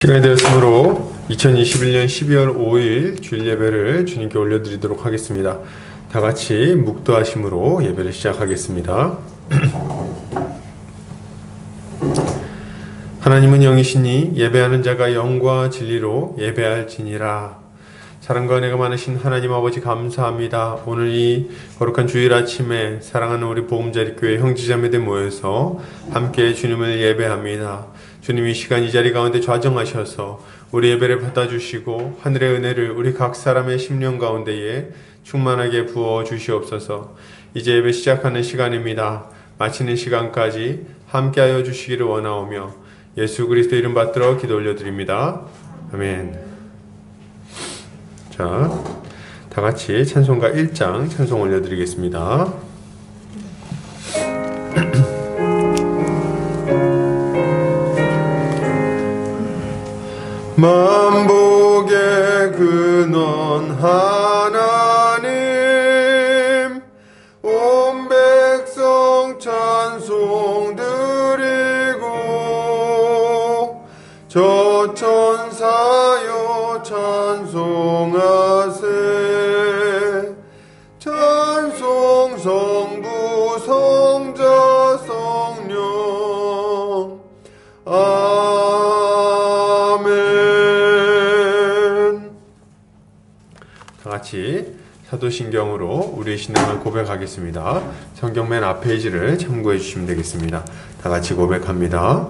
시간이 되었으므로 2021년 12월 5일 주일 예배를 주님께 올려드리도록 하겠습니다. 다 같이 묵도하심으로 예배를 시작하겠습니다. 하나님은 영이시니 예배하는 자가 영과 진리로 예배할지니라. 사랑과 은혜가 많으신 하나님 아버지 감사합니다. 오늘 이 거룩한 주일 아침에 사랑하는 우리 복음자리교회 형제자매들 모여서 함께 주님을 예배합니다. 주님 이 시간 이 자리 가운데 좌정하셔서 우리 예배를 받아주시고 하늘의 은혜를 우리 각 사람의 심령 가운데에 충만하게 부어 주시옵소서. 이제 예배 시작하는 시간입니다. 마치는 시간까지 함께하여 주시기를 원하오며 예수 그리스도 이름 받들어 기도 올려드립니다. 아멘. 자, 다 같이 찬송가 1장 찬송 올려드리겠습니다. 만복의 근원 하나님, 온 백성 찬송 드리고 저 천사여 찬송하세. 찬송 성부 성자 성령 아멘. 다 같이 사도신경으로 우리의 신앙을 고백하겠습니다. 성경 맨 앞 페이지를 참고해 주시면 되겠습니다. 다 같이 고백합니다.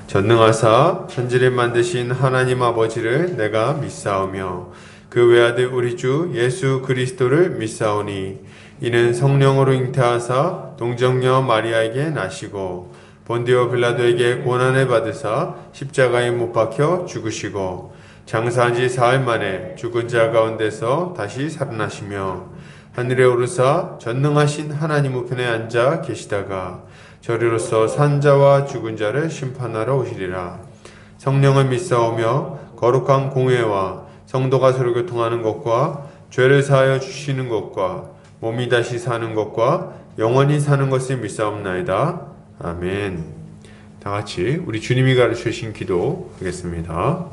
전능하사 천지를 만드신 하나님 아버지를 내가 믿사오며 그 외아들 우리 주 예수 그리스도를 믿사오니 이는 성령으로 잉태하사 동정녀 마리아에게 나시고 본디오 빌라도에게 고난을 받으사 십자가에 못 박혀 죽으시고 장사한 지 사흘 만에 죽은 자 가운데서 다시 살아나시며 하늘에 오르사 전능하신 하나님 우편에 앉아 계시다가 저리로서 산자와 죽은 자를 심판하러 오시리라. 성령을 믿사오며 거룩한 공회와 성도가 서로 교통하는 것과 죄를 사하여 주시는 것과 몸이 다시 사는 것과 영원히 사는 것을 믿사옵나이다. 아멘. 다 같이 우리 주님이 가르치신 기도 하겠습니다.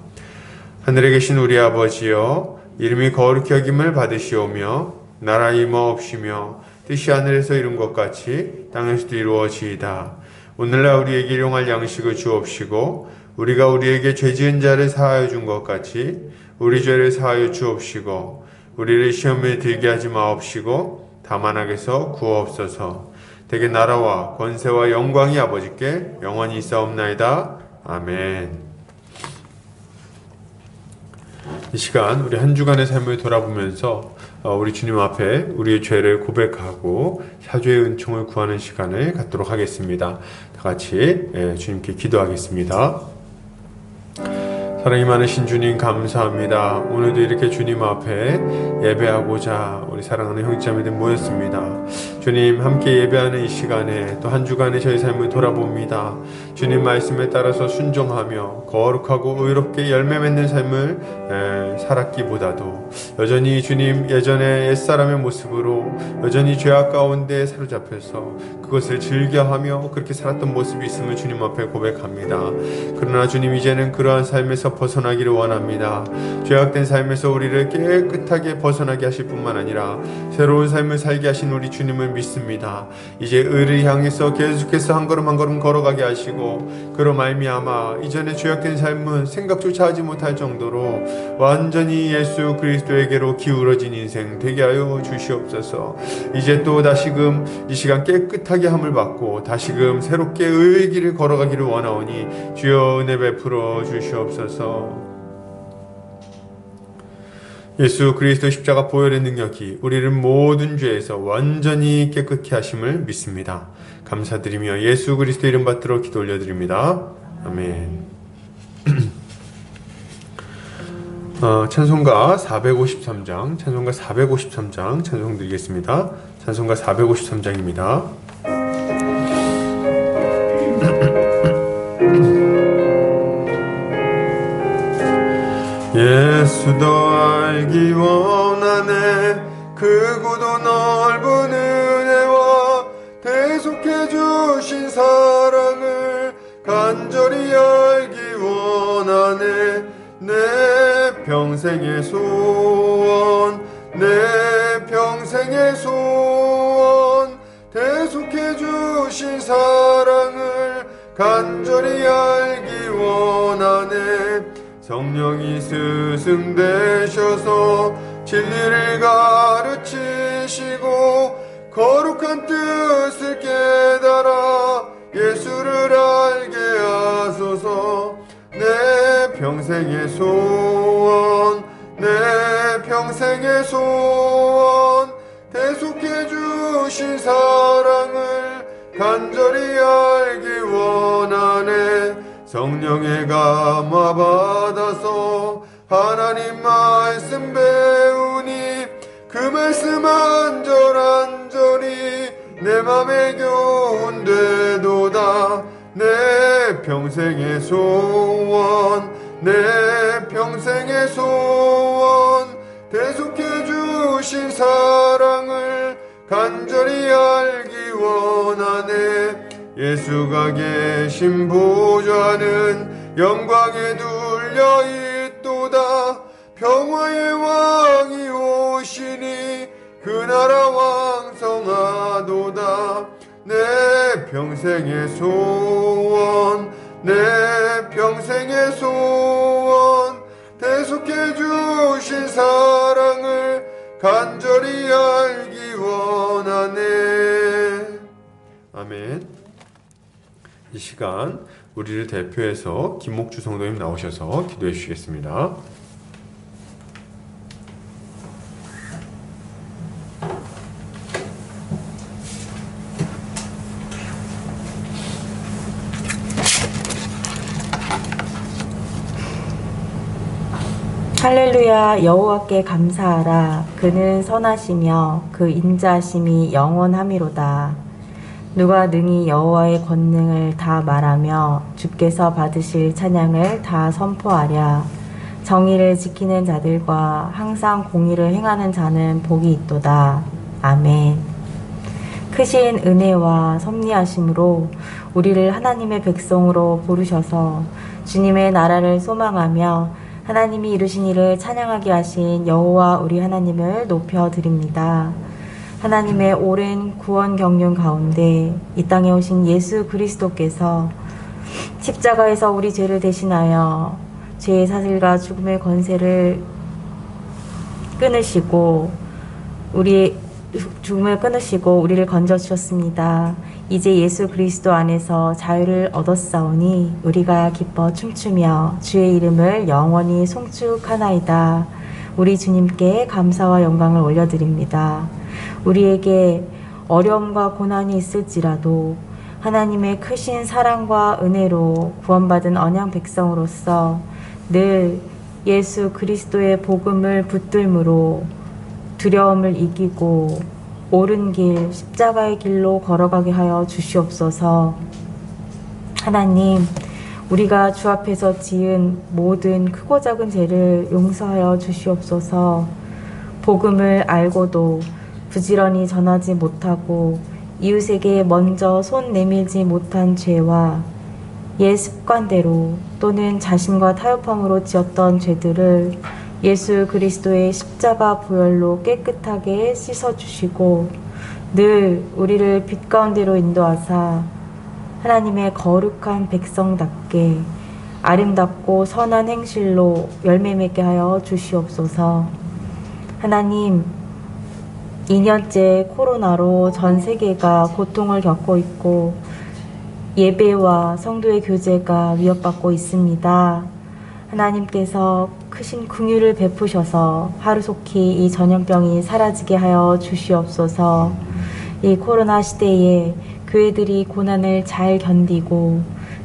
하늘에 계신 우리 아버지여, 이름이 거룩히 여김을 받으시오며 나라 임하옵시며 뜻이 하늘에서 이룬 것 같이 땅에서도 이루어지이다. 오늘날 우리에게 일용할 양식을 주옵시고 우리가 우리에게 죄지은 자를 사하여 준 것 같이 우리 죄를 사하여 주옵시고 우리를 시험에 들게 하지 마옵시고 다만 악에서 구하옵소서. 대개 나라와 권세와 영광이 아버지께 영원히 있사옵나이다. 아멘. 이 시간 우리 한 주간의 삶을 돌아보면서 우리 주님 앞에 우리의 죄를 고백하고 사죄의 은총을 구하는 시간을 갖도록 하겠습니다. 다 같이 주님께 기도하겠습니다. 사랑이 많으신 주님 감사합니다. 오늘도 이렇게 주님 앞에 예배하고자 우리 사랑하는 형제자매들 모였습니다. 주님 함께 예배하는 이 시간에 또 한 주간의 저희 삶을 돌아봅니다. 주님 말씀에 따라서 순종하며 거룩하고 의롭게 열매 맺는 삶을 살았기보다도 여전히 주님 예전의 옛사람의 모습으로 여전히 죄악 가운데 사로잡혀서 그것을 즐겨하며 그렇게 살았던 모습이 있음을 주님 앞에 고백합니다. 그러나 주님 이제는 그러한 삶에서 벗어나기를 원합니다. 죄악된 삶에서 우리를 깨끗하게 벗어나게 하실 뿐만 아니라 새로운 삶을 살게 하신 우리 주님을 믿습니다. 이제 의를 향해서 계속해서 한 걸음 한 걸음 걸어가게 하시고 그로 말미암아 이전에 죄악된 삶은 생각조차 하지 못할 정도로 완전히 예수 그리스도에게로 기울어진 인생 되게 하여 주시옵소서. 이제 또 다시금 이 시간 깨끗하게 함을 받고 다시금 새롭게 의의 길을 걸어가기를 원하오니 주여 은혜 베풀어 주시옵소서. 예수 그리스도 십자가 보혈의 능력이 우리를 모든 죄에서 완전히 깨끗게 하심을 믿습니다. 감사드리며 예수 그리스도 이름 받들어 기도 올려드립니다. 아멘. 찬송가 453장 찬송 드리겠습니다. 찬송가 453장입니다. 예수 더 알기 원하네. 크고도 넓은 은혜와 대속해 주신 사랑을 간절히 알기 원하네. 내 평생의 소원, 내 평생의 소원, 대속해 주신 사랑을 간절히 알기 원하네. 성령이 스승 되셔서 진리를 가르치시고 거룩한 뜻을 깨달아 예수를 알게 하소서. 내 평생의 소원, 내 평생의 소원, 대속해 주신 사랑을 간절히 알기 원하네. 성령의 감화 받아서 하나님 말씀 배우니 그 말씀 안절안절이 내 맘에 교훈되도다. 내 평생의 소원, 내 평생의 소원, 대속해 주신 사랑을 간절히 알기 원하네. 예수가 계신 보좌는 영광에 둘려있도다. 평화의 왕이 오시니 그 나라 왕성하도다. 내 평생의 소원, 내 평생의 소원, 대속해 주신 사랑을 간절히 알기 원하네. 아멘. 이 시간 우리를 대표해서 김목주 성도님 나오셔서 기도해 주시겠습니다. 할렐루야. 여호와께 감사하라. 그는 선하시며 그 인자하심이 영원하미로다. 누가 능히 여호와의 권능을 다 말하며 주께서 받으실 찬양을 다 선포하랴. 정의를 지키는 자들과 항상 공의를 행하는 자는 복이 있도다. 아멘. 크신 은혜와 섭리하심으로 우리를 하나님의 백성으로 부르셔서 주님의 나라를 소망하며 하나님이 이루신 일을 찬양하게 하신 여호와 우리 하나님을 높여드립니다. 하나님의 오랜 구원 경륜 가운데 이 땅에 오신 예수 그리스도께서 십자가에서 우리 죄를 대신하여 죄의 사슬과 죽음의 권세를 끊으시고 죽음을 끊으시고 우리를 건져주셨습니다. 이제 예수 그리스도 안에서 자유를 얻었사오니 우리가 기뻐 춤추며 주의 이름을 영원히 송축하나이다. 우리 주님께 감사와 영광을 올려드립니다. 우리에게 어려움과 고난이 있을지라도 하나님의 크신 사랑과 은혜로 구원받은 언양 백성으로서 늘 예수 그리스도의 복음을 붙들므로 두려움을 이기고 옳은 길, 십자가의 길로 걸어가게 하여 주시옵소서. 하나님, 우리가 주 앞에서 지은 모든 크고 작은 죄를 용서하여 주시옵소서. 복음을 알고도 부지런히 전하지 못하고 이웃에게 먼저 손 내밀지 못한 죄와 옛 습관대로 또는 자신과 타협함으로 지었던 죄들을 예수 그리스도의 십자가 보혈로 깨끗하게 씻어주시고 늘 우리를 빛 가운데로 인도하사 하나님의 거룩한 백성답게 아름답고 선한 행실로 열매 맺게 하여 주시옵소서. 하나님, 2년째 코로나로 전 세계가 고통을 겪고 있고 예배와 성도의 교제가 위협받고 있습니다. 하나님께서 크신 긍휼을 베푸셔서 하루속히 이 전염병이 사라지게 하여 주시옵소서. 이 코로나 시대에 교회들이 고난을 잘 견디고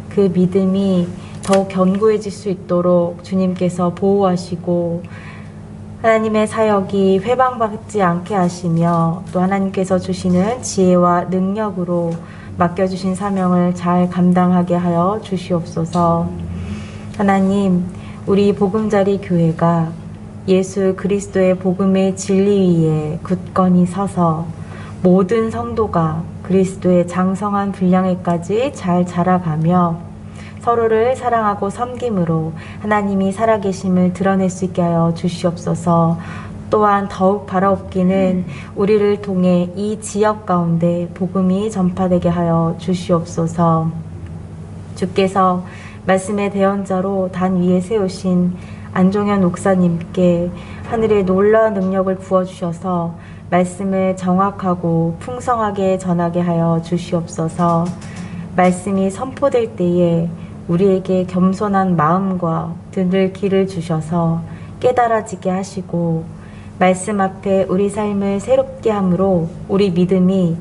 그 믿음이 더욱 견고해질 수 있도록 주님께서 보호하시고 하나님의 사역이 회방받지 않게 하시며 또 하나님께서 주시는 지혜와 능력으로 맡겨주신 사명을 잘 감당하게 하여 주시옵소서. 하나님, 우리 보금자리 교회가 예수 그리스도의 복음의 진리 위에 굳건히 서서 모든 성도가 그리스도의 장성한 분량에까지 잘 자라가며 서로를 사랑하고 섬김으로 하나님이 살아계심을 드러낼 수 있게 하여 주시옵소서. 또한 더욱 바라옵기는 우리를 통해 이 지역 가운데 복음이 전파되게 하여 주시옵소서. 주께서 말씀의 대언자로 단 위에 세우신 안종현 목사님께 하늘의 놀라운 능력을 부어주셔서 말씀을 정확하고 풍성하게 전하게 하여 주시옵소서. 말씀이 선포될 때에 우리에게 겸손한 마음과 들을 길을 주셔서 깨달아지게 하시고 말씀 앞에 우리 삶을 새롭게 함으로 우리 믿음이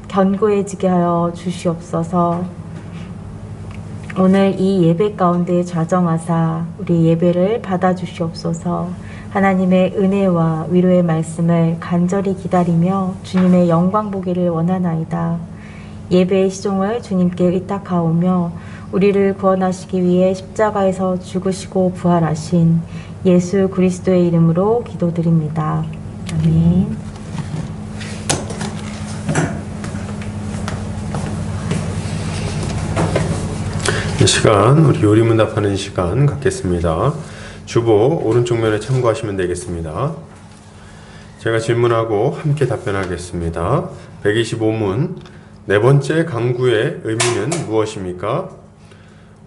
견고해지게 하여 주시옵소서. 오늘 이 예배 가운데 좌정하사 우리 예배를 받아주시옵소서. 하나님의 은혜와 위로의 말씀을 간절히 기다리며 주님의 영광 보기를 원하나이다. 예배의 시종을 주님께 의탁하오며 우리를 구원하시기 위해 십자가에서 죽으시고 부활하신 예수 그리스도의 이름으로 기도드립니다. 아멘. 이 시간 우리 요리문답하는 시간 갖겠습니다. 주보 오른쪽 면에 참고하시면 되겠습니다. 제가 질문하고 함께 답변하겠습니다. 125문 네 번째 강구의 의미는 무엇입니까?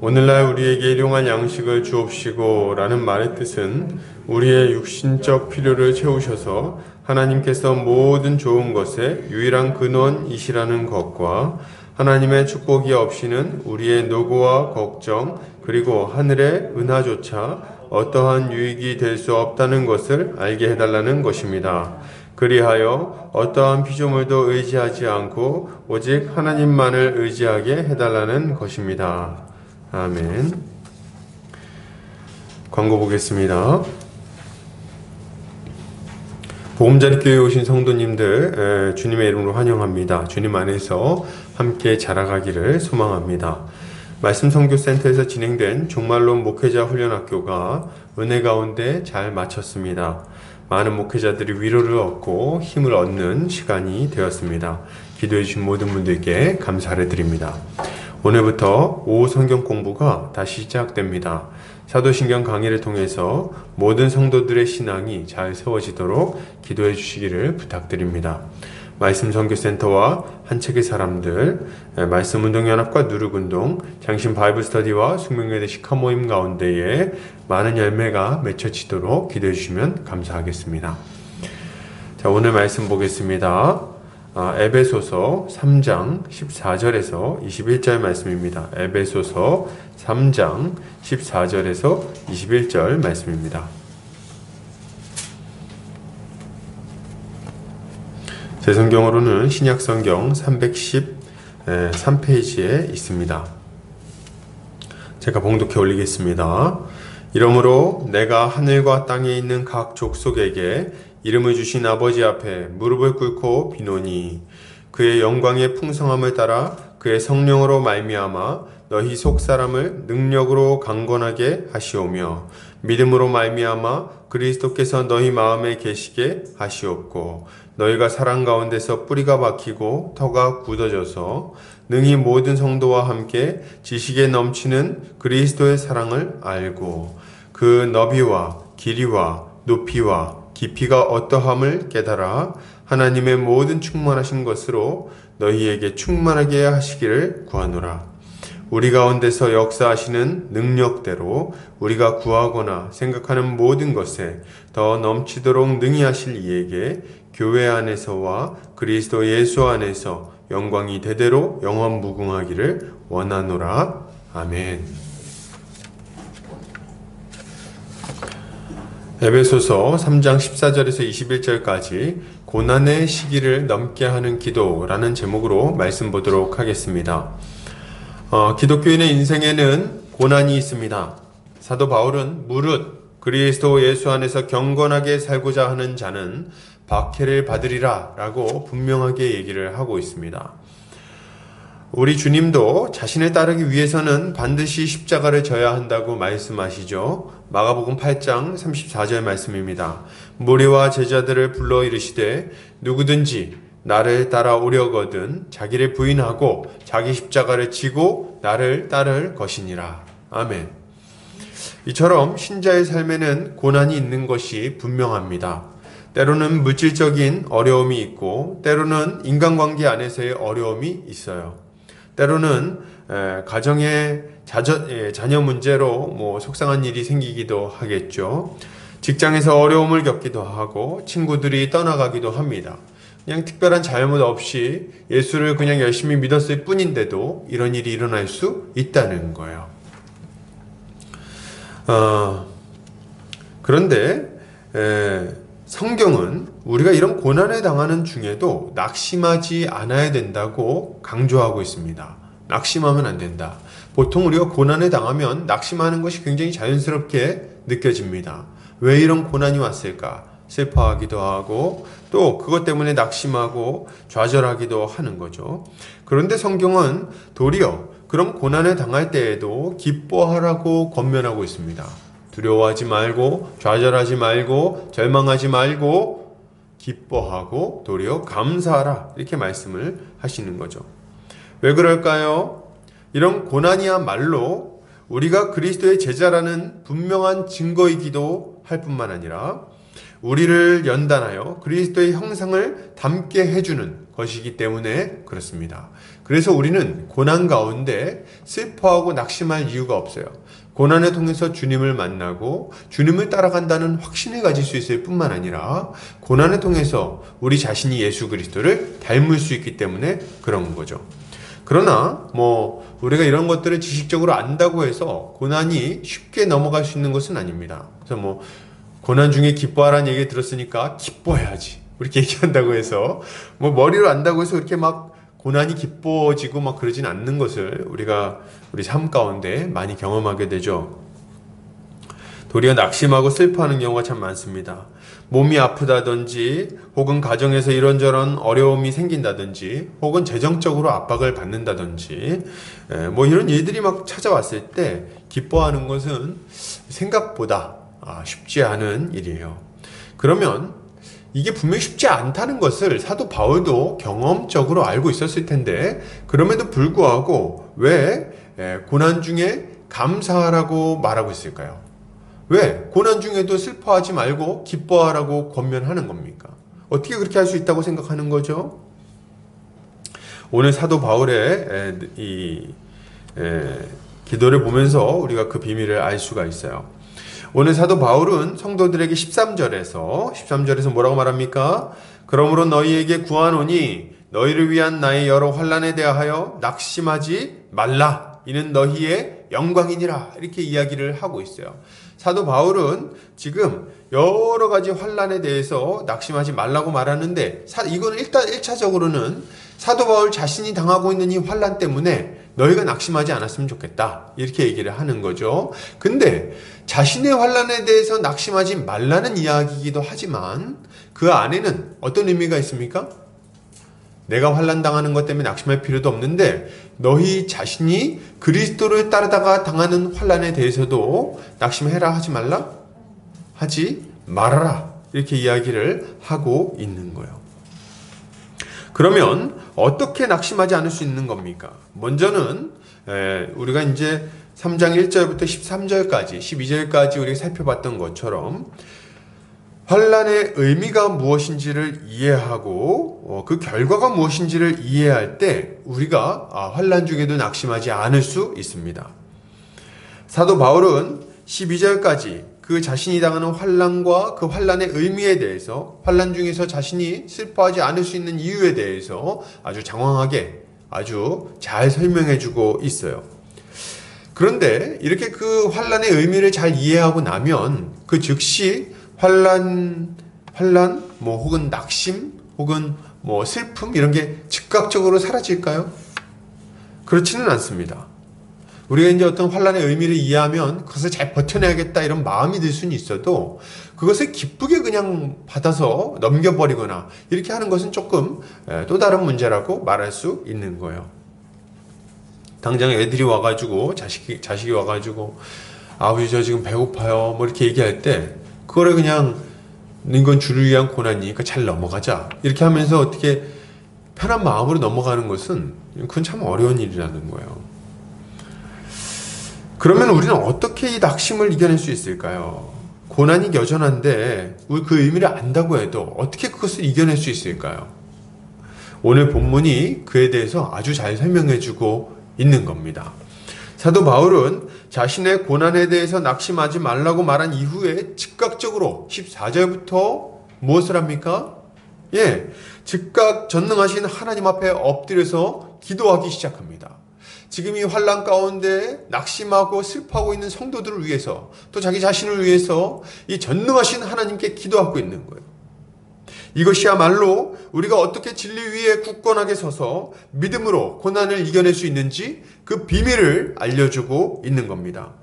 오늘날 우리에게 일용할 양식을 주옵시고 라는 말의 뜻은 우리의 육신적 필요를 채우셔서 하나님께서 모든 좋은 것의 유일한 근원이시라는 것과 하나님의 축복이 없이는 우리의 노고와 걱정 그리고 하늘의 은하조차 어떠한 유익이 될 수 없다는 것을 알게 해달라는 것입니다. 그리하여 어떠한 피조물도 의지하지 않고 오직 하나님만을 의지하게 해달라는 것입니다. 아멘. 광고 보겠습니다. 보금자리교회에 오신 성도님들 주님의 이름으로 환영합니다. 주님 안에서 함께 자라가기를 소망합니다. 말씀선교센터에서 진행된 종말론 목회자 훈련학교가 은혜 가운데 잘 마쳤습니다. 많은 목회자들이 위로를 얻고 힘을 얻는 시간이 되었습니다. 기도해 주신 모든 분들께 감사를 드립니다. 오늘부터 오후 성경 공부가 다시 시작됩니다. 사도신경 강의를 통해서 모든 성도들의 신앙이 잘 세워지도록 기도해 주시기를 부탁드립니다. 말씀선교센터와 한책의 사람들, 말씀운동연합과 누룩운동, 장신 바이블스터디와 숙명여대 시카모임 가운데에 많은 열매가 맺혀지도록 기도해 주시면 감사하겠습니다. 자, 오늘 말씀 보겠습니다. 에베소서 3장 14절에서 21절 말씀입니다. 에베소서 3장 14절에서 21절 말씀입니다. 제 성경으로는 신약성경 313페이지에 있습니다. 제가 봉독해 올리겠습니다. 이러므로 내가 하늘과 땅에 있는 각 족속에게 이름을 주신 아버지 앞에 무릎을 꿇고 비노니 그의 영광의 풍성함을 따라 그의 성령으로 말미암아 너희 속사람을 능력으로 강건하게 하시오며 믿음으로 말미암아 그리스도께서 너희 마음에 계시게 하시옵고 너희가 사랑 가운데서 뿌리가 박히고 터가 굳어져서 능히 모든 성도와 함께 지식에 넘치는 그리스도의 사랑을 알고 그 너비와 길이와 높이와 깊이가 어떠함을 깨달아 하나님의 모든 충만하신 것으로 너희에게 충만하게 하시기를 구하노라. 우리 가운데서 역사하시는 능력대로 우리가 구하거나 생각하는 모든 것에 더 넘치도록 능히 하실 이에게 교회 안에서와 그리스도 예수 안에서 영광이 대대로 영원 무궁하기를 원하노라. 아멘. 에베소서 3장 14절에서 21절까지 고난의 시기를 넘게 하는 기도라는 제목으로 말씀 보도록 하겠습니다. 기독교인의 인생에는 고난이 있습니다. 사도 바울은 무릇 그리스도 예수 안에서 경건하게 살고자 하는 자는 박해를 받으리라 라고 분명하게 얘기를 하고 있습니다. 우리 주님도 자신을 따르기 위해서는 반드시 십자가를 져야 한다고 말씀하시죠. 마가복음 8장 34절 말씀입니다. 무리와 제자들을 불러 이르시되 누구든지 나를 따라오려거든 자기를 부인하고 자기 십자가를 지고 나를 따를 것이니라. 아멘. 이처럼 신자의 삶에는 고난이 있는 것이 분명합니다. 때로는 물질적인 어려움이 있고 때로는 인간관계 안에서의 어려움이 있어요. 때로는 가정의 자녀 문제로 속상한 일이 생기기도 하겠죠. 직장에서 어려움을 겪기도 하고 친구들이 떠나가기도 합니다. 그냥 특별한 잘못 없이 예수를 그냥 열심히 믿었을 뿐인데도 이런 일이 일어날 수 있다는 거예요. 그런데 성경은 우리가 이런 고난에 당하는 중에도 낙심하지 않아야 된다고 강조하고 있습니다. 낙심하면 안 된다. 보통 우리가 고난에 당하면 낙심하는 것이 굉장히 자연스럽게 느껴집니다. 왜 이런 고난이 왔을까? 슬퍼하기도 하고 또 그것 때문에 낙심하고 좌절하기도 하는 거죠. 그런데 성경은 도리어 그런 고난에 당할 때에도 기뻐하라고 권면하고 있습니다. 두려워하지 말고 좌절하지 말고 절망하지 말고 기뻐하고 도리어 감사하라, 이렇게 말씀을 하시는 거죠. 왜 그럴까요? 이런 고난이야말로 우리가 그리스도의 제자라는 분명한 증거이기도 할 뿐만 아니라 우리를 연단하여 그리스도의 형상을 담게 해주는 것이기 때문에 그렇습니다. 그래서 우리는 고난 가운데 슬퍼하고 낙심할 이유가 없어요. 고난을 통해서 주님을 만나고 주님을 따라간다는 확신을 가질 수 있을 뿐만 아니라 고난을 통해서 우리 자신이 예수 그리스도를 닮을 수 있기 때문에 그런 거죠. 그러나 우리가 이런 것들을 지식적으로 안다고 해서 고난이 쉽게 넘어갈 수 있는 것은 아닙니다. 그래서 고난 중에 기뻐하라는 얘기 들었으니까 기뻐해야지 이렇게 얘기한다고 해서 머리로 안다고 해서 이렇게 고난이 기뻐지고 그러진 않는 것을 우리가 우리 삶 가운데 많이 경험하게 되죠. 도리어 낙심하고 슬퍼하는 경우가 참 많습니다. 몸이 아프다든지 혹은 가정에서 이런저런 어려움이 생긴다든지 혹은 재정적으로 압박을 받는다든지 이런 일들이 찾아왔을 때 기뻐하는 것은 생각보다 쉽지 않은 일이에요. 그러면 이게 분명히 쉽지 않다는 것을 사도 바울도 경험적으로 알고 있었을 텐데 그럼에도 불구하고 왜 고난 중에 감사하라고 말하고 있을까요? 왜 고난 중에도 슬퍼하지 말고 기뻐하라고 권면하는 겁니까? 어떻게 그렇게 할 수 있다고 생각하는 거죠? 오늘 사도 바울의 기도를 보면서 우리가 그 비밀을 알 수가 있어요. 오늘 사도 바울은 성도들에게 13절에서 뭐라고 말합니까? 그러므로 너희에게 구하노니 너희를 위한 나의 여러 환난에 대하여 낙심하지 말라. 이는 너희의 영광이니라. 이렇게 이야기를 하고 있어요. 사도 바울은 지금 여러 가지 환난에 대해서 낙심하지 말라고 말하는데 이거는 일단 1차적으로는 사도 바울 자신이 당하고 있는 이 환난 때문에 너희가 낙심하지 않았으면 좋겠다, 이렇게 얘기를 하는 거죠. 근데 자신의 환난에 대해서 낙심하지 말라는 이야기이기도 하지만 그 안에는 어떤 의미가 있습니까? 내가 환난 당하는 것 때문에 낙심할 필요도 없는데 너희 자신이 그리스도를 따르다가 당하는 환난에 대해서도 낙심해라 하지 말라? 하지 말아라, 이렇게 이야기를 하고 있는 거예요. 그러면 어떻게 낙심하지 않을 수 있는 겁니까? 먼저는 우리가 이제 3장 1절부터 13절까지 12절까지 우리가 살펴봤던 것처럼 환난의 의미가 무엇인지를 이해하고 그 결과가 무엇인지를 이해할 때 우리가 환난 중에도 낙심하지 않을 수 있습니다. 사도 바울은 12절까지 그 자신이 당하는 환난과 그 환난의 의미에 대해서, 환난 중에서 자신이 슬퍼하지 않을 수 있는 이유에 대해서 아주 장황하게 아주 잘 설명해주고 있어요. 그런데 이렇게 그 환난의 의미를 잘 이해하고 나면 그 즉시 환난 혹은 낙심 혹은 슬픔 이런 게 즉각적으로 사라질까요? 그렇지는 않습니다. 우리가 이제 어떤 환난의 의미를 이해하면 그것을 잘 버텨내야겠다 이런 마음이 들 수는 있어도 그것을 기쁘게 그냥 받아서 넘겨버리거나 이렇게 하는 것은 조금 또 다른 문제라고 말할 수 있는 거예요. 당장 애들이 와가지고 자식이 와가지고 아버지 저 지금 배고파요 이렇게 얘기할 때 그거를 그냥 이건 주를 위한 고난이니까 잘 넘어가자 이렇게 하면서 어떻게 편한 마음으로 넘어가는 것은 그건 참 어려운 일이라는 거예요. 그러면 우리는 어떻게 이 낙심을 이겨낼 수 있을까요? 고난이 여전한데 그 의미를 안다고 해도 어떻게 그것을 이겨낼 수 있을까요? 오늘 본문이 그에 대해서 아주 잘 설명해주고 있는 겁니다. 사도 바울은 자신의 고난에 대해서 낙심하지 말라고 말한 이후에 즉각적으로 14절부터 무엇을 합니까? 즉각 전능하신 하나님 앞에 엎드려서 기도하기 시작합니다. 지금 이 환난 가운데 낙심하고 슬퍼하고 있는 성도들을 위해서, 또 자기 자신을 위해서 이 전능하신 하나님께 기도하고 있는 거예요. 이것이야말로 우리가 어떻게 진리 위에 굳건하게 서서 믿음으로 고난을 이겨낼 수 있는지 그 비밀을 알려주고 있는 겁니다.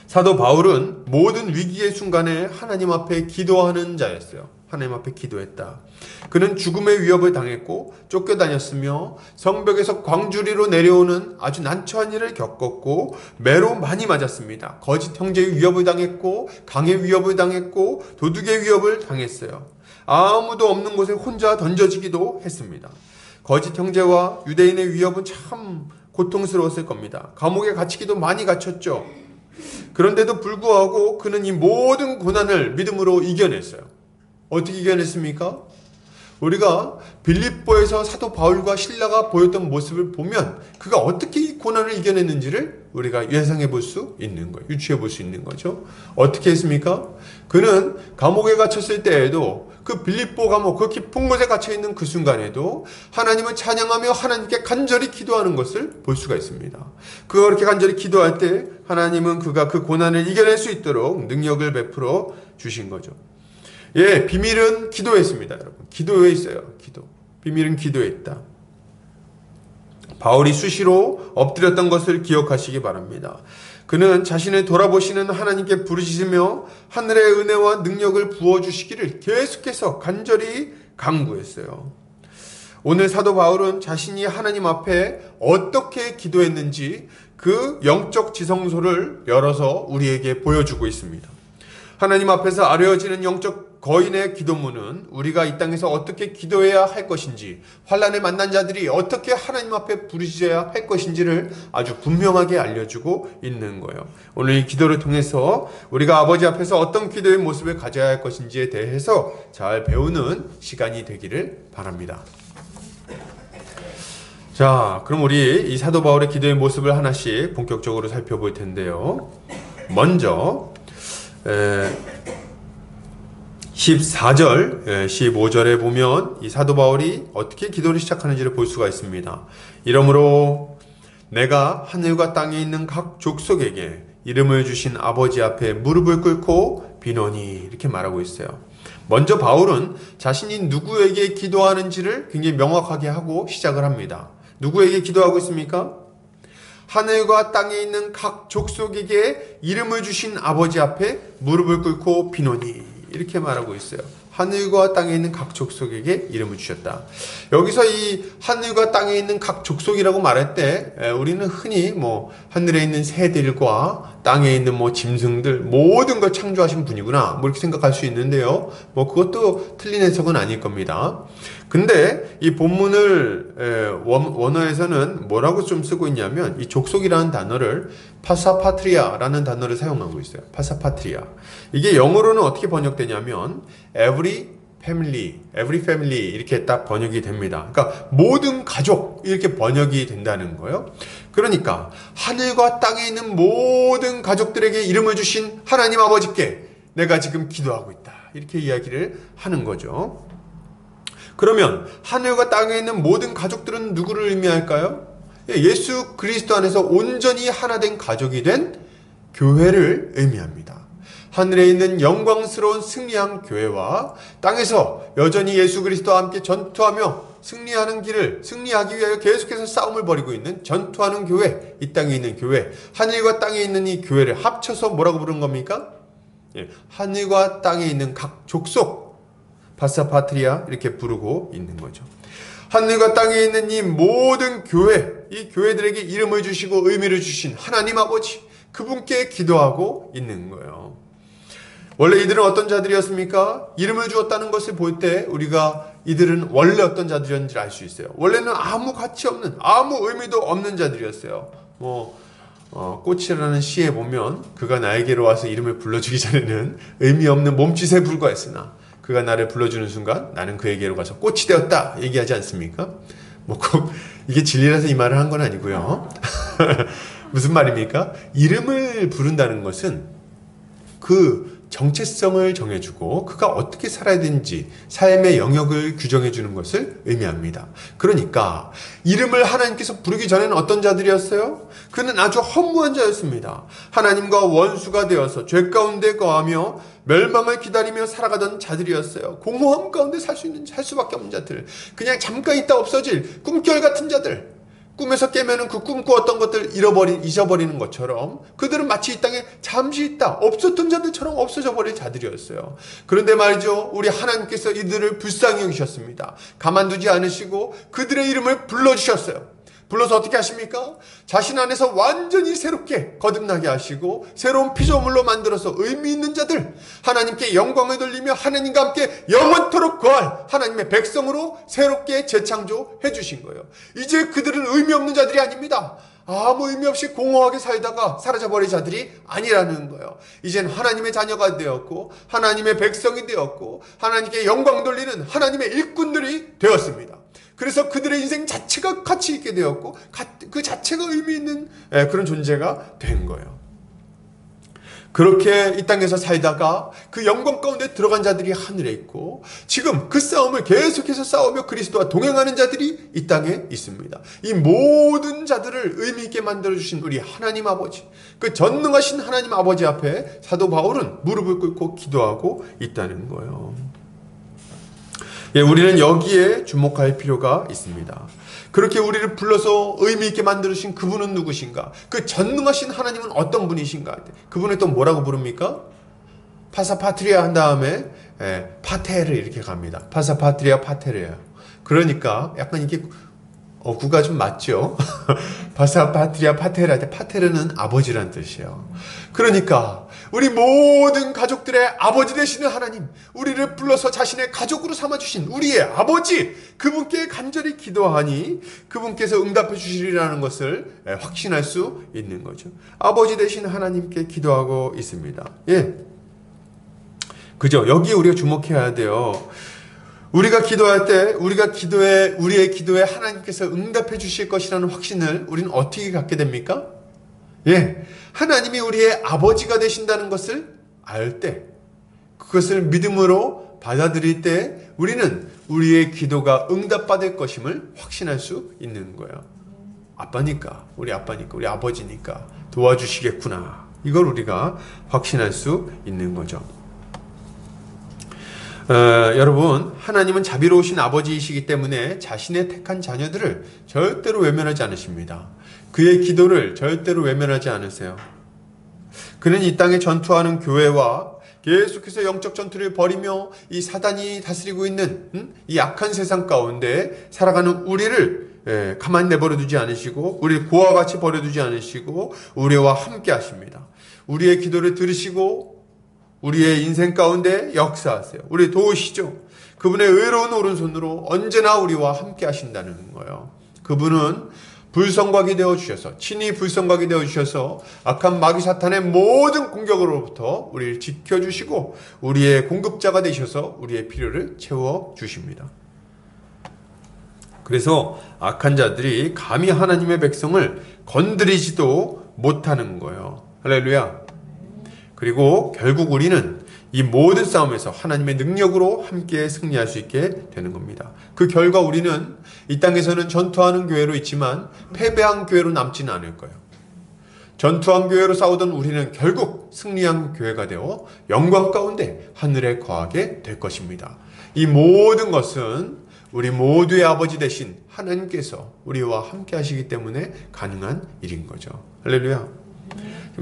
사도 바울은 모든 위기의 순간에 하나님 앞에 기도하는 자였어요. 하나님 앞에 기도했다. 그는 죽음의 위협을 당했고 쫓겨다녔으며 성벽에서 광주리로 내려오는 아주 난처한 일을 겪었고 매로 많이 맞았습니다. 거짓 형제의 위협을 당했고 강의 위협을 당했고 도둑의 위협을 당했어요. 아무도 없는 곳에 혼자 던져지기도 했습니다. 거짓 형제와 유대인의 위협은 참 고통스러웠을 겁니다. 감옥에 갇히기도 많이 갇혔죠. 그런데도 불구하고 그는 이 모든 고난을 믿음으로 이겨냈어요. 어떻게 이겨냈습니까? 우리가 빌립보에서 사도 바울과 실라가 보였던 모습을 보면 그가 어떻게 이 고난을 이겨냈는지를 우리가 예상해 볼 수 있는 거예요. 유추해 볼 수 있는 거죠. 어떻게 했습니까? 그는 감옥에 갇혔을 때에도 그 빌립보 감옥, 그 깊은 곳에 갇혀 있는 그 순간에도 하나님을 찬양하며 하나님께 간절히 기도하는 것을 볼 수가 있습니다. 그가 그렇게 간절히 기도할 때 하나님은 그가 그 고난을 이겨낼 수 있도록 능력을 베풀어 주신 거죠. 비밀은 기도했습니다, 여러분. 기도에 있어요. 기도. 비밀은 기도에 있다. 바울이 수시로 엎드렸던 것을 기억하시기 바랍니다. 그는 자신을 돌아보시는 하나님께 부르짖으며 하늘의 은혜와 능력을 부어주시기를 계속해서 간절히 간구했어요. 오늘 사도 바울은 자신이 하나님 앞에 어떻게 기도했는지 그 영적 지성소를 열어서 우리에게 보여주고 있습니다. 하나님 앞에서 아뢰어지는 영적 거인의 기도문은 우리가 이 땅에서 어떻게 기도해야 할 것인지, 환난에 만난 자들이 어떻게 하나님 앞에 부르짖어야 할 것인지를 아주 분명하게 알려주고 있는 거예요. 오늘 이 기도를 통해서 우리가 아버지 앞에서 어떤 기도의 모습을 가져야 할 것인지에 대해서 잘 배우는 시간이 되기를 바랍니다. 자, 그럼 우리 이 사도 바울의 기도의 모습을 하나씩 본격적으로 살펴볼 텐데요. 먼저 14절, 15절에 보면 이 사도 바울이 어떻게 기도를 시작하는지를 볼 수가 있습니다. 이러므로 내가 하늘과 땅에 있는 각 족속에게 이름을 주신 아버지 앞에 무릎을 꿇고 비노니, 이렇게 말하고 있어요. 먼저 바울은 자신이 누구에게 기도하는지를 굉장히 명확하게 하고 시작을 합니다. 누구에게 기도하고 있습니까? 하늘과 땅에 있는 각 족속에게 이름을 주신 아버지 앞에 무릎을 꿇고 비노니, 이렇게 말하고 있어요. 하늘과 땅에 있는 각 족속에게 이름을 주셨다. 여기서 이 하늘과 땅에 있는 각 족속이라고 말할 때 우리는 흔히 하늘에 있는 새들과 땅에 있는 짐승들 모든 걸 창조하신 분이구나 이렇게 생각할 수 있는데요. 그것도 틀린 해석은 아닐 겁니다. 근데 이 본문을 원어에서는 뭐라고 좀 쓰고 있냐면 이 족속이라는 단어를 파사파트리아라는 단어를 사용하고 있어요. 파사파트리아. 이게 영어로는 어떻게 번역되냐면 every family 이렇게 딱 번역이 됩니다. 그러니까 모든 가족 이렇게 번역이 된다는 거예요. 그러니까 하늘과 땅에 있는 모든 가족들에게 이름을 주신 하나님 아버지께 내가 지금 기도하고 있다. 이렇게 이야기를 하는 거죠. 그러면 하늘과 땅에 있는 모든 가족들은 누구를 의미할까요? 예수 그리스도 안에서 온전히 하나 된 가족이 된 교회를 의미합니다. 하늘에 있는 영광스러운 승리한 교회와 땅에서 여전히 예수 그리스도와 함께 전투하며 승리하기 위하여 계속해서 싸움을 벌이고 있는 전투하는 교회, 이 땅에 있는 교회, 하늘과 땅에 있는 이 교회를 합쳐서 뭐라고 부르는 겁니까? 하늘과 땅에 있는 각 족속, 바사파트리아 이렇게 부르고 있는 거죠. 하늘과 땅에 있는 이 모든 교회, 이 교회들에게 이름을 주시고 의미를 주신 하나님 아버지, 그분께 기도하고 있는 거예요. 원래 이들은 어떤 자들이었습니까? 이름을 주었다는 것을 볼 때 우리가 이들은 원래 어떤 자들이었는지 알 수 있어요. 원래는 아무 가치 없는, 아무 의미도 없는 자들이었어요. 꽃이라는 시에 보면 그가 나에게로 와서 이름을 불러주기 전에는 의미 없는 몸짓에 불과했으나 그가 나를 불러주는 순간 나는 그에게로 가서 꽃이 되었다 얘기하지 않습니까? 뭐 꼭 이게 진리라서 이 말을 한 건 아니고요. 무슨 말입니까? 이름을 부른다는 것은 그 정체성을 정해주고 그가 어떻게 살아야 되는지 삶의 영역을 규정해주는 것을 의미합니다. 그러니까 이름을 하나님께서 부르기 전에는 어떤 자들이었어요? 그는 아주 허무한 자였습니다. 하나님과 원수가 되어서 죄 가운데 거하며 멸망을 기다리며 살아가던 자들이었어요. 공허함 가운데 살 수밖에 없는 자들, 그냥 잠깐 있다 없어질 꿈결 같은 자들, 꿈에서 깨면은 그 꿈꾸었던 것들 잊어버리는 것처럼 그들은 마치 이 땅에 잠시 있다 없었던 자들처럼 없어져 버릴 자들이었어요. 그런데 말이죠, 우리 하나님께서 이들을 불쌍히 여기셨습니다. 가만두지 않으시고 그들의 이름을 불러주셨어요. 불러서 어떻게 하십니까? 자신 안에서 완전히 새롭게 거듭나게 하시고 새로운 피조물로 만들어서 의미 있는 자들, 하나님께 영광을 돌리며 하나님과 함께 영원토록 거할 하나님의 백성으로 새롭게 재창조해 주신 거예요. 이제 그들은 의미 없는 자들이 아닙니다. 아무 의미 없이 공허하게 살다가 사라져버린 자들이 아니라는 거예요. 이젠 하나님의 자녀가 되었고 하나님의 백성이 되었고 하나님께 영광 돌리는 하나님의 일꾼들이 되었습니다. 그래서 그들의 인생 자체가 가치 있게 되었고 그 자체가 의미 있는 그런 존재가 된 거예요. 그렇게 이 땅에서 살다가 그 영광 가운데 들어간 자들이 하늘에 있고 지금 그 싸움을 계속해서 싸우며 그리스도와 동행하는 자들이 이 땅에 있습니다. 이 모든 자들을 의미 있게 만들어주신 우리 하나님 아버지, 그 전능하신 하나님 아버지 앞에 사도 바울은 무릎을 꿇고 기도하고 있다는 거예요. 예, 우리는 여기에 주목할 필요가 있습니다. 그렇게 우리를 불러서 의미 있게 만들으신 그분은 누구신가? 그 전능하신 하나님은 어떤 분이신가? 그분을 또 뭐라고 부릅니까? 파사파트리아 한 다음에 파테르 이렇게 갑니다. 파사파트리아 파테르예요. 그러니까 약간 이게 구가 좀 맞죠? 파사파트리아 파테르 할 때 파테르는 아버지란 뜻이에요. 그러니까 우리 모든 가족들의 아버지 되시는 하나님, 우리를 불러서 자신의 가족으로 삼아주신 우리의 아버지, 그분께 간절히 기도하니 그분께서 응답해 주시리라는 것을 확신할 수 있는 거죠. 아버지 되신 하나님께 기도하고 있습니다. 예, 그죠? 여기에 우리가 주목해야 돼요. 우리가 기도할 때 우리의 기도에 하나님께서 응답해 주실 것이라는 확신을 우리는 어떻게 갖게 됩니까? 예, 하나님이 우리의 아버지가 되신다는 것을 알 때, 그것을 믿음으로 받아들일 때 우리는 우리의 기도가 응답받을 것임을 확신할 수 있는 거예요. 아빠니까, 우리 아버지니까 도와주시겠구나. 이걸 우리가 확신할 수 있는 거죠. 여러분, 하나님은 자비로우신 아버지이시기 때문에 자신의 택한 자녀들을 절대로 외면하지 않으십니다. 그의 기도를 절대로 외면하지 않으세요. 그는 이 땅에 전투하는 교회와 계속해서 영적 전투를 벌이며 이 사단이 다스리고 있는 이 악한 세상 가운데 살아가는 우리를 가만 내버려 두지 않으시고 우리를 고와 같이 버려두지 않으시고 우리와 함께 하십니다. 우리의 기도를 들으시고 우리의 인생 가운데 역사하세요. 우리 도우시죠. 그분의 의로운 오른손으로 언제나 우리와 함께 하신다는 거예요. 그분은 불성곽이 되어주셔서, 친히 불성곽이 되어주셔서 악한 마귀 사탄의 모든 공격으로부터 우리를 지켜주시고 우리의 공급자가 되셔서 우리의 필요를 채워주십니다. 그래서 악한 자들이 감히 하나님의 백성을 건드리지도 못하는 거예요. 할렐루야. 그리고 결국 우리는 이 모든 싸움에서 하나님의 능력으로 함께 승리할 수 있게 되는 겁니다. 그 결과 우리는 이 땅에서는 전투하는 교회로 있지만 패배한 교회로 남지는 않을 거예요. 전투한 교회로 싸우던 우리는 결국 승리한 교회가 되어 영광 가운데 하늘에 거하게 될 것입니다. 이 모든 것은 우리 모두의 아버지 되신 하나님께서 우리와 함께 하시기 때문에 가능한 일인 거죠. 할렐루야.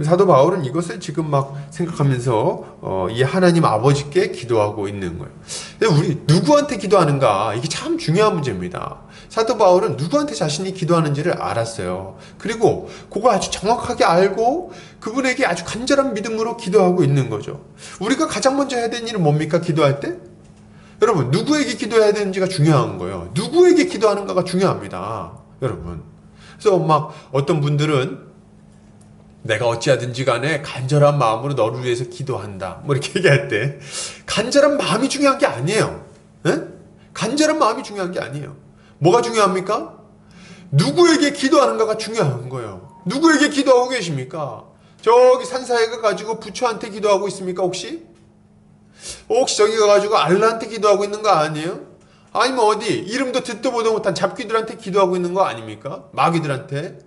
사도 바울은 이것을 지금 막 생각하면서 이 하나님 아버지께 기도하고 있는 거예요. 근데 우리 누구한테 기도하는가? 이게 참 중요한 문제입니다. 사도 바울은 누구한테 자신이 기도하는지를 알았어요. 그리고 그걸 아주 정확하게 알고 그분에게 아주 간절한 믿음으로 기도하고 있는 거죠. 우리가 가장 먼저 해야 되는 일은 뭡니까? 기도할 때? 여러분, 누구에게 기도해야 되는지가 중요한 거예요. 누구에게 기도하는가가 중요합니다. 여러분. 그래서 막 어떤 분들은 내가 어찌하든지 간에 간절한 마음으로 너를 위해서 기도한다. 뭐 이렇게 얘기할 때 간절한 마음이 중요한 게 아니에요. 에? 간절한 마음이 중요한 게 아니에요. 뭐가 중요합니까? 누구에게 기도하는가가 중요한 거예요. 누구에게 기도하고 계십니까? 저기 산사에 가가지고 부처한테 기도하고 있습니까 혹시? 혹시 저기 가가지고 알라한테 기도하고 있는 거 아니에요? 아니면 어디 이름도 듣도 보도 못한 잡귀들한테 기도하고 있는 거 아닙니까? 마귀들한테.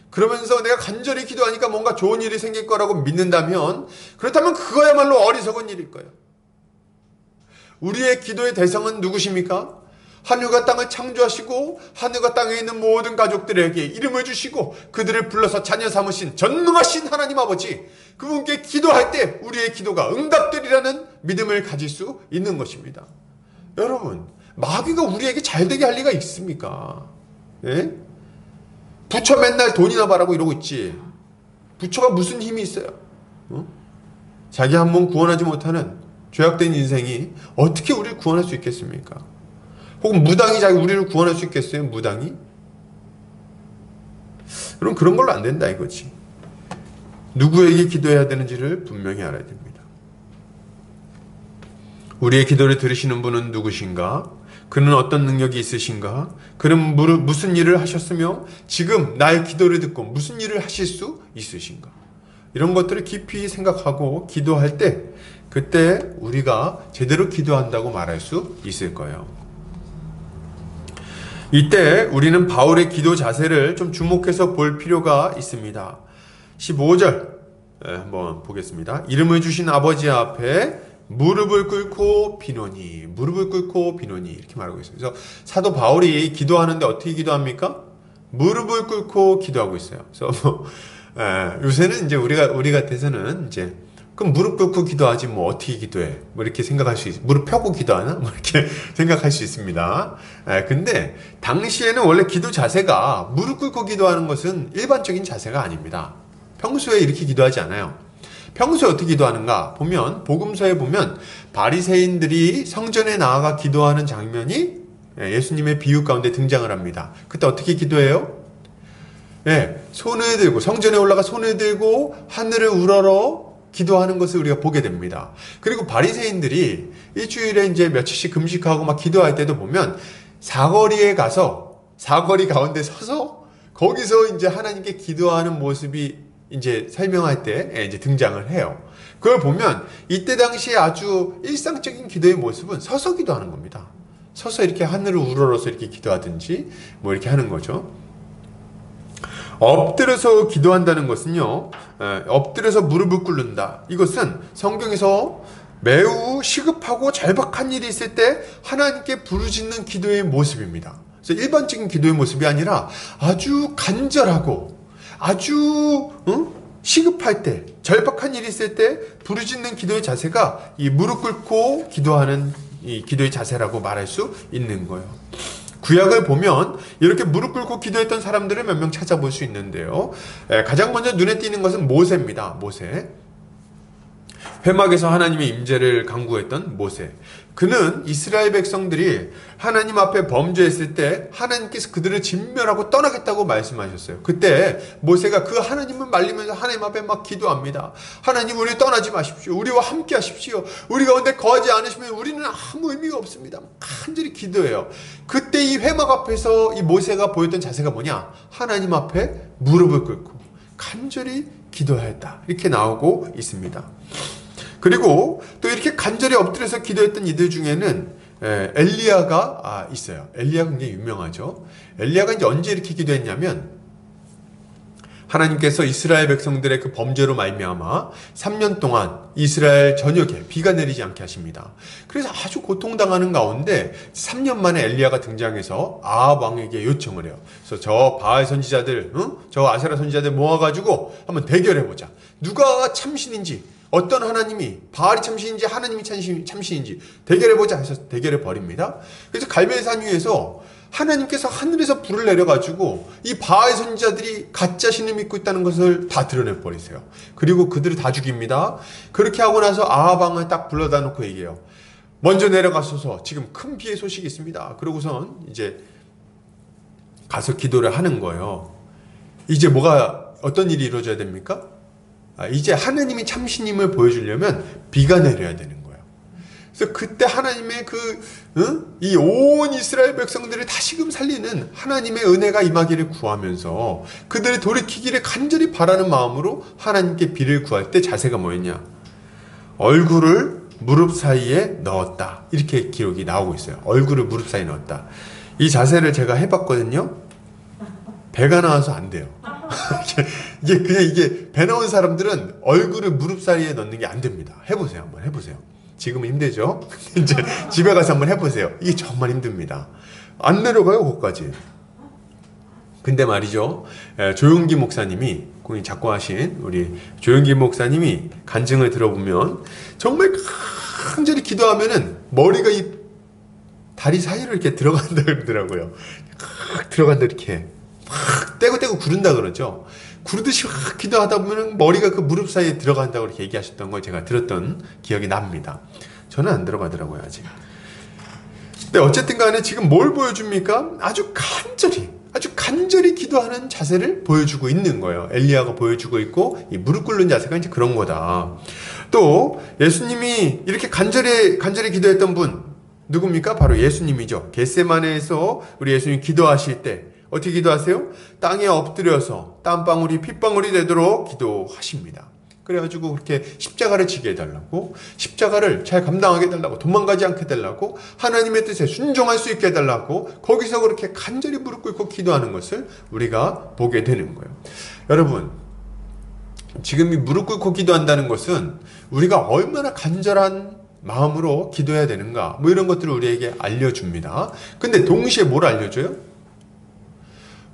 그러면서 내가 간절히 기도하니까 뭔가 좋은 일이 생길 거라고 믿는다면, 그렇다면 그거야말로 어리석은 일일 거예요. 우리의 기도의 대상은 누구십니까? 하늘과 땅을 창조하시고 하늘과 땅에 있는 모든 가족들에게 이름을 주시고 그들을 불러서 자녀 삼으신 전능하신 하나님 아버지, 그분께 기도할 때 우리의 기도가 응답되리라는 믿음을 가질 수 있는 것입니다. 여러분, 마귀가 우리에게 잘되게 할 리가 있습니까? 예? 부처 맨날 돈이나 바라고 이러고 있지. 부처가 무슨 힘이 있어요? 자기 한 몸 구원하지 못하는 죄악된 인생이 어떻게 우리를 구원할 수 있겠습니까? 혹은 무당이 자기 우리를 구원할 수 있겠어요? 무당이? 그럼 그런 걸로 안 된다 이거지. 누구에게 기도해야 되는지를 분명히 알아야 됩니다. 우리의 기도를 들으시는 분은 누구신가? 그는 어떤 능력이 있으신가? 그는 무슨 일을 하셨으며 지금 나의 기도를 듣고 무슨 일을 하실 수 있으신가? 이런 것들을 깊이 생각하고 기도할 때, 그때 우리가 제대로 기도한다고 말할 수 있을 거예요. 이때 우리는 바울의 기도 자세를 좀 주목해서 볼 필요가 있습니다. 15절 한번 보겠습니다. 이름을 주신 아버지 앞에 무릎을 꿇고 비노니, 무릎을 꿇고 비노니 이렇게 말하고 있어요. 그래서 사도 바울이 기도하는데 어떻게 기도합니까? 무릎을 꿇고 기도하고 있어요. 그래서 요새는 이제 우리 같아서는 이제 그럼 무릎 꿇고 기도하지 뭐 어떻게 기도해? 뭐 이렇게 생각할 수 있어요. 무릎 펴고 기도하나? 뭐 이렇게 생각할 수 있습니다. 근데 당시에는 원래 기도 자세가 무릎 꿇고 기도하는 것은 일반적인 자세가 아닙니다. 평소에 이렇게 기도하지 않아요. 평소에 어떻게 기도하는가 보면 복음서에 보면 바리새인들이 성전에 나아가 기도하는 장면이 예수님의 비유 가운데 등장을 합니다. 그때 어떻게 기도해요? 손을 들고 성전에 올라가 손을 들고 하늘을 우러러 기도하는 것을 우리가 보게 됩니다. 그리고 바리새인들이 일주일에 이제 며칠씩 금식하고 막 기도할 때도 보면 사거리에 가서 사거리 가운데 서서 거기서 이제 하나님께 기도하는 모습이 이제 설명할 때 이제 등장을 해요. 그걸 보면 이때 당시에 아주 일상적인 기도의 모습은 서서 기도하는 겁니다. 서서 이렇게 하늘을 우러러서 이렇게 기도하든지 뭐 이렇게 하는 거죠. 엎드려서 기도한다는 것은요, 엎드려서 무릎을 꿇는다. 이것은 성경에서 매우 시급하고 절박한 일이 있을 때 하나님께 부르짖는 기도의 모습입니다. 그래서 일반적인 기도의 모습이 아니라 아주 간절하고 아주 시급할 때, 절박한 일이 있을 때 부르짖는 기도의 자세가 이 무릎 꿇고 기도하는 이 기도의 자세라고 말할 수 있는 거예요. 구약을 보면 이렇게 무릎 꿇고 기도했던 사람들을 몇 명 찾아볼 수 있는데요. 가장 먼저 눈에 띄는 것은 모세입니다. 모세. 회막에서 하나님의 임재를 간구했던 모세. 그는 이스라엘 백성들이 하나님 앞에 범죄했을 때 하나님께서 그들을 진멸하고 떠나겠다고 말씀하셨어요. 그때 모세가 그 하나님을 말리면서 하나님 앞에 막 기도합니다. 하나님, 우리 떠나지 마십시오. 우리와 함께 하십시오. 우리 가운데 거하지 않으시면 우리는 아무 의미가 없습니다. 간절히 기도해요. 그때 이 회막 앞에서 이 모세가 보였던 자세가 뭐냐? 하나님 앞에 무릎을 꿇고 간절히 기도하였다. 이렇게 나오고 있습니다. 그리고 또 이렇게 간절히 엎드려서 기도했던 이들 중에는 엘리야가 있어요. 엘리야가 굉장히 유명하죠. 엘리야가 이제 언제 이렇게 기도했냐면 하나님께서 이스라엘 백성들의 그 범죄로 말미암아 3년 동안 이스라엘 전역에 비가 내리지 않게 하십니다. 그래서 아주 고통당하는 가운데 3년 만에 엘리야가 등장해서 아합 왕에게 요청을 해요. 그래서 저 바알 선지자들, 저 아세라 선지자들 모아가지고 한번 대결해보자. 누가 참신인지, 어떤 하나님이 바알이 참신인지 하나님이 참신인지 대결해보자 해서 대결해 버립니다. 그래서 갈멜산 위에서 하나님께서 하늘에서 불을 내려가지고 이 바알 선지자들이 가짜 신을 믿고 있다는 것을 다 드러내 버리세요. 그리고 그들을 다 죽입니다. 그렇게 하고 나서 아합 왕을 딱 불러다 놓고 얘기해요. 먼저 내려가소서, 지금 큰 비의 소식이 있습니다. 그러고선 이제 가서 기도를 하는 거예요. 이제 어떤 일이 이루어져야 됩니까? 이제 하느님이 참신임을 보여주려면 비가 내려야 되는 거예요. 그래서 그때 하나님의 이 온 이스라엘 백성들을 다시금 살리는 하나님의 은혜가 임하기를 구하면서 그들의 돌이키기를 간절히 바라는 마음으로 하나님께 비를 구할 때 자세가 뭐였냐? 얼굴을 무릎 사이에 넣었다. 이렇게 기록이 나오고 있어요. 얼굴을 무릎 사이에 넣었다. 이 자세를 제가 해봤거든요. 배가 나와서 안 돼요. 이게 배 나온 사람들은 얼굴을 무릎 사이에 넣는 게 안 됩니다. 해보세요. 한번 해보세요. 지금은 힘들죠? 이제 집에 가서 한번 해보세요. 이게 정말 힘듭니다. 안 내려가요, 거기까지. 근데 말이죠. 조용기 목사님이, 공이 작고하신 우리 조용기 목사님이 간증을 들어보면 정말 간절히 기도하면은 머리가 이 다리 사이로 이렇게 들어간다 그러더라고요. 들어간다 이렇게. 막 떼고 구른다 그러죠. 구르듯이 확 기도하다 보면 머리가 그 무릎 사이에 들어간다고 이렇게 얘기하셨던 걸 제가 들었던 기억이 납니다. 저는 안 들어가더라고요, 아직. 근데 어쨌든 간에 지금 뭘 보여줍니까? 아주 간절히 기도하는 자세를 보여주고 있는 거예요. 엘리야가 보여주고 있고, 이 무릎 꿇는 자세가 이제 그런 거다. 또, 예수님이 이렇게 간절히 기도했던 분, 누굽니까? 바로 예수님이죠. 겟세마네에서 우리 예수님 기도하실 때, 어떻게 기도하세요? 땅에 엎드려서 땀방울이 핏방울이 되도록 기도하십니다. 그래가지고 그렇게 십자가를 지게 해달라고, 십자가를 잘 감당하게 해달라고, 도망가지 않게 해달라고, 하나님의 뜻에 순종할 수 있게 해달라고, 거기서 그렇게 간절히 무릎 꿇고 기도하는 것을 우리가 보게 되는 거예요. 여러분, 지금 이 무릎 꿇고 기도한다는 것은 우리가 얼마나 간절한 마음으로 기도해야 되는가, 뭐 이런 것들을 우리에게 알려줍니다. 근데 동시에 뭘 알려줘요?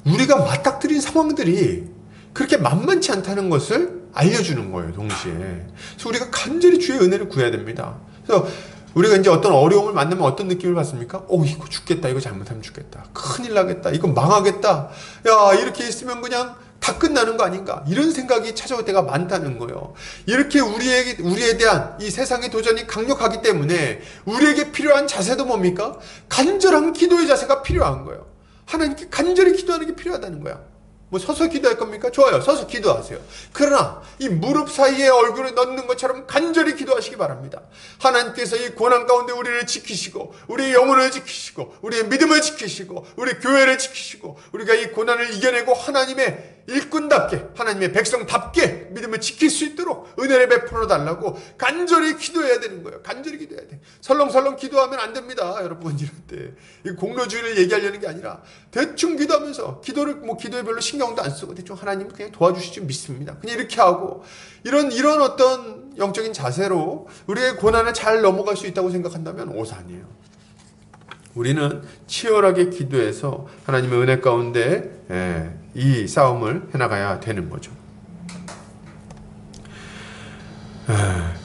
우리가 맞닥뜨린 상황들이 그렇게 만만치 않다는 것을 알려주는 거예요, 동시에. 그래서 우리가 간절히 주의 은혜를 구해야 됩니다. 그래서 우리가 이제 어떤 어려움을 만나면 어떤 느낌을 받습니까? 이거 죽겠다. 이거 잘못하면 죽겠다. 큰일 나겠다. 이거 망하겠다. 야, 이렇게 있으면 그냥 다 끝나는 거 아닌가? 이런 생각이 찾아올 때가 많다는 거예요. 이렇게 우리에 대한 이 세상의 도전이 강력하기 때문에 우리에게 필요한 자세도 뭡니까? 간절한 기도의 자세가 필요한 거예요. 하나님께 간절히 기도하는 게 필요하다는 거야. 뭐 서서 기도할 겁니까? 좋아요. 서서 기도하세요. 그러나 이 무릎 사이에 얼굴을 넣는 것처럼 간절히 기도하시기 바랍니다. 하나님께서 이 고난 가운데 우리를 지키시고, 우리의 영혼을 지키시고, 우리의 믿음을 지키시고, 우리 교회를 지키시고, 우리가 이 고난을 이겨내고 하나님의 일꾼답게, 하나님의 백성답게 믿음을 지킬 수 있도록 은혜를 베풀어 달라고 간절히 기도해야 되는 거예요. 간절히 기도해야 돼. 설렁설렁 기도하면 안 됩니다. 여러분, 이럴 때. 이 공로주의를 얘기하려는 게 아니라 대충 기도하면서 기도에 별로 신경도 안 쓰고 대충 하나님 그냥 도와주시지 믿습니다. 그냥 이렇게 하고 이런 어떤 영적인 자세로 우리의 고난을 잘 넘어갈 수 있다고 생각한다면 오산이에요. 우리는 치열하게 기도해서 하나님의 은혜 가운데 이 싸움을 해나가야 되는 거죠.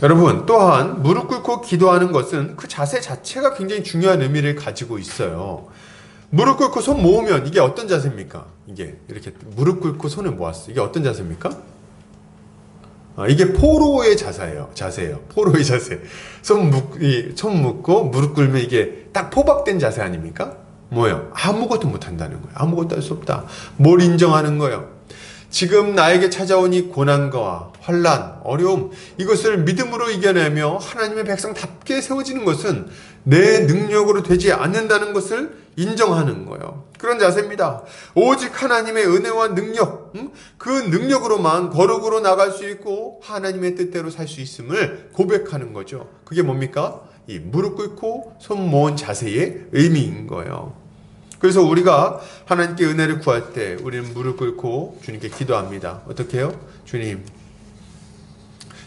여러분, 또한 무릎 꿇고 기도하는 것은 그 자세 자체가 굉장히 중요한 의미를 가지고 있어요. 무릎 꿇고 손 모으면 이게 어떤 자세입니까? 이게 이렇게 무릎 꿇고 손을 모았어. 이게 어떤 자세입니까? 이게 포로의 자세예요. 포로의 자세. 손 묶고 무릎 꿇으면 이게 딱 포박된 자세 아닙니까? 뭐예요? 아무것도 못한다는 거예요. 아무것도 할 수 없다. 뭘 인정하는 거예요? 지금 나에게 찾아온 이 고난과 환난, 어려움, 이것을 믿음으로 이겨내며 하나님의 백성답게 세워지는 것은 내 능력으로 되지 않는다는 것을 인정하는 거예요. 그런 자세입니다. 오직 하나님의 은혜와 능력, 그 능력으로만 거룩으로 나갈 수 있고 하나님의 뜻대로 살 수 있음을 고백하는 거죠. 그게 뭡니까? 이 무릎 꿇고 손 모은 자세의 의미인 거예요. 그래서 우리가 하나님께 은혜를 구할 때 우리는 무릎 꿇고 주님께 기도합니다. 어떻게 해요? 주님,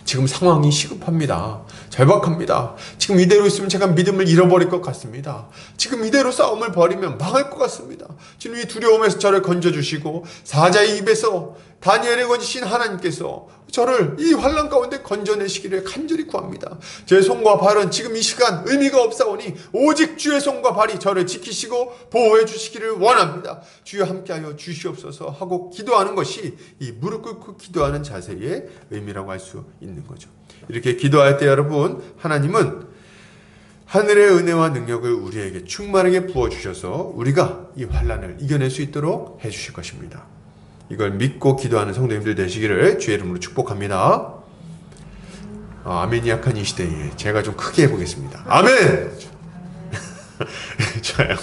지금 상황이 시급합니다. 절박합니다. 지금 이대로 있으면 제가 믿음을 잃어버릴 것 같습니다. 지금 이대로 싸움을 벌이면 망할 것 같습니다. 주님이 두려움에서 저를 건져주시고 사자의 입에서 다니엘을 건지신 하나님께서 저를 이 환난 가운데 건져내시기를 간절히 구합니다. 제 손과 발은 지금 이 시간 의미가 없사오니 오직 주의 손과 발이 저를 지키시고 보호해 주시기를 원합니다. 주여 함께하여 주시옵소서 하고 기도하는 것이 이 무릎 꿇고 기도하는 자세의 의미라고 할 수 있는 거죠. 이렇게 기도할 때 여러분, 하나님은 하늘의 은혜와 능력을 우리에게 충만하게 부어주셔서 우리가 이 환난을 이겨낼 수 있도록 해주실 것입니다. 이걸 믿고 기도하는 성도님들 되시기를 주의 이름으로 축복합니다. 아멘이 약한 이 시대에 제가 좀 크게 해보겠습니다. 아멘! 좋아요.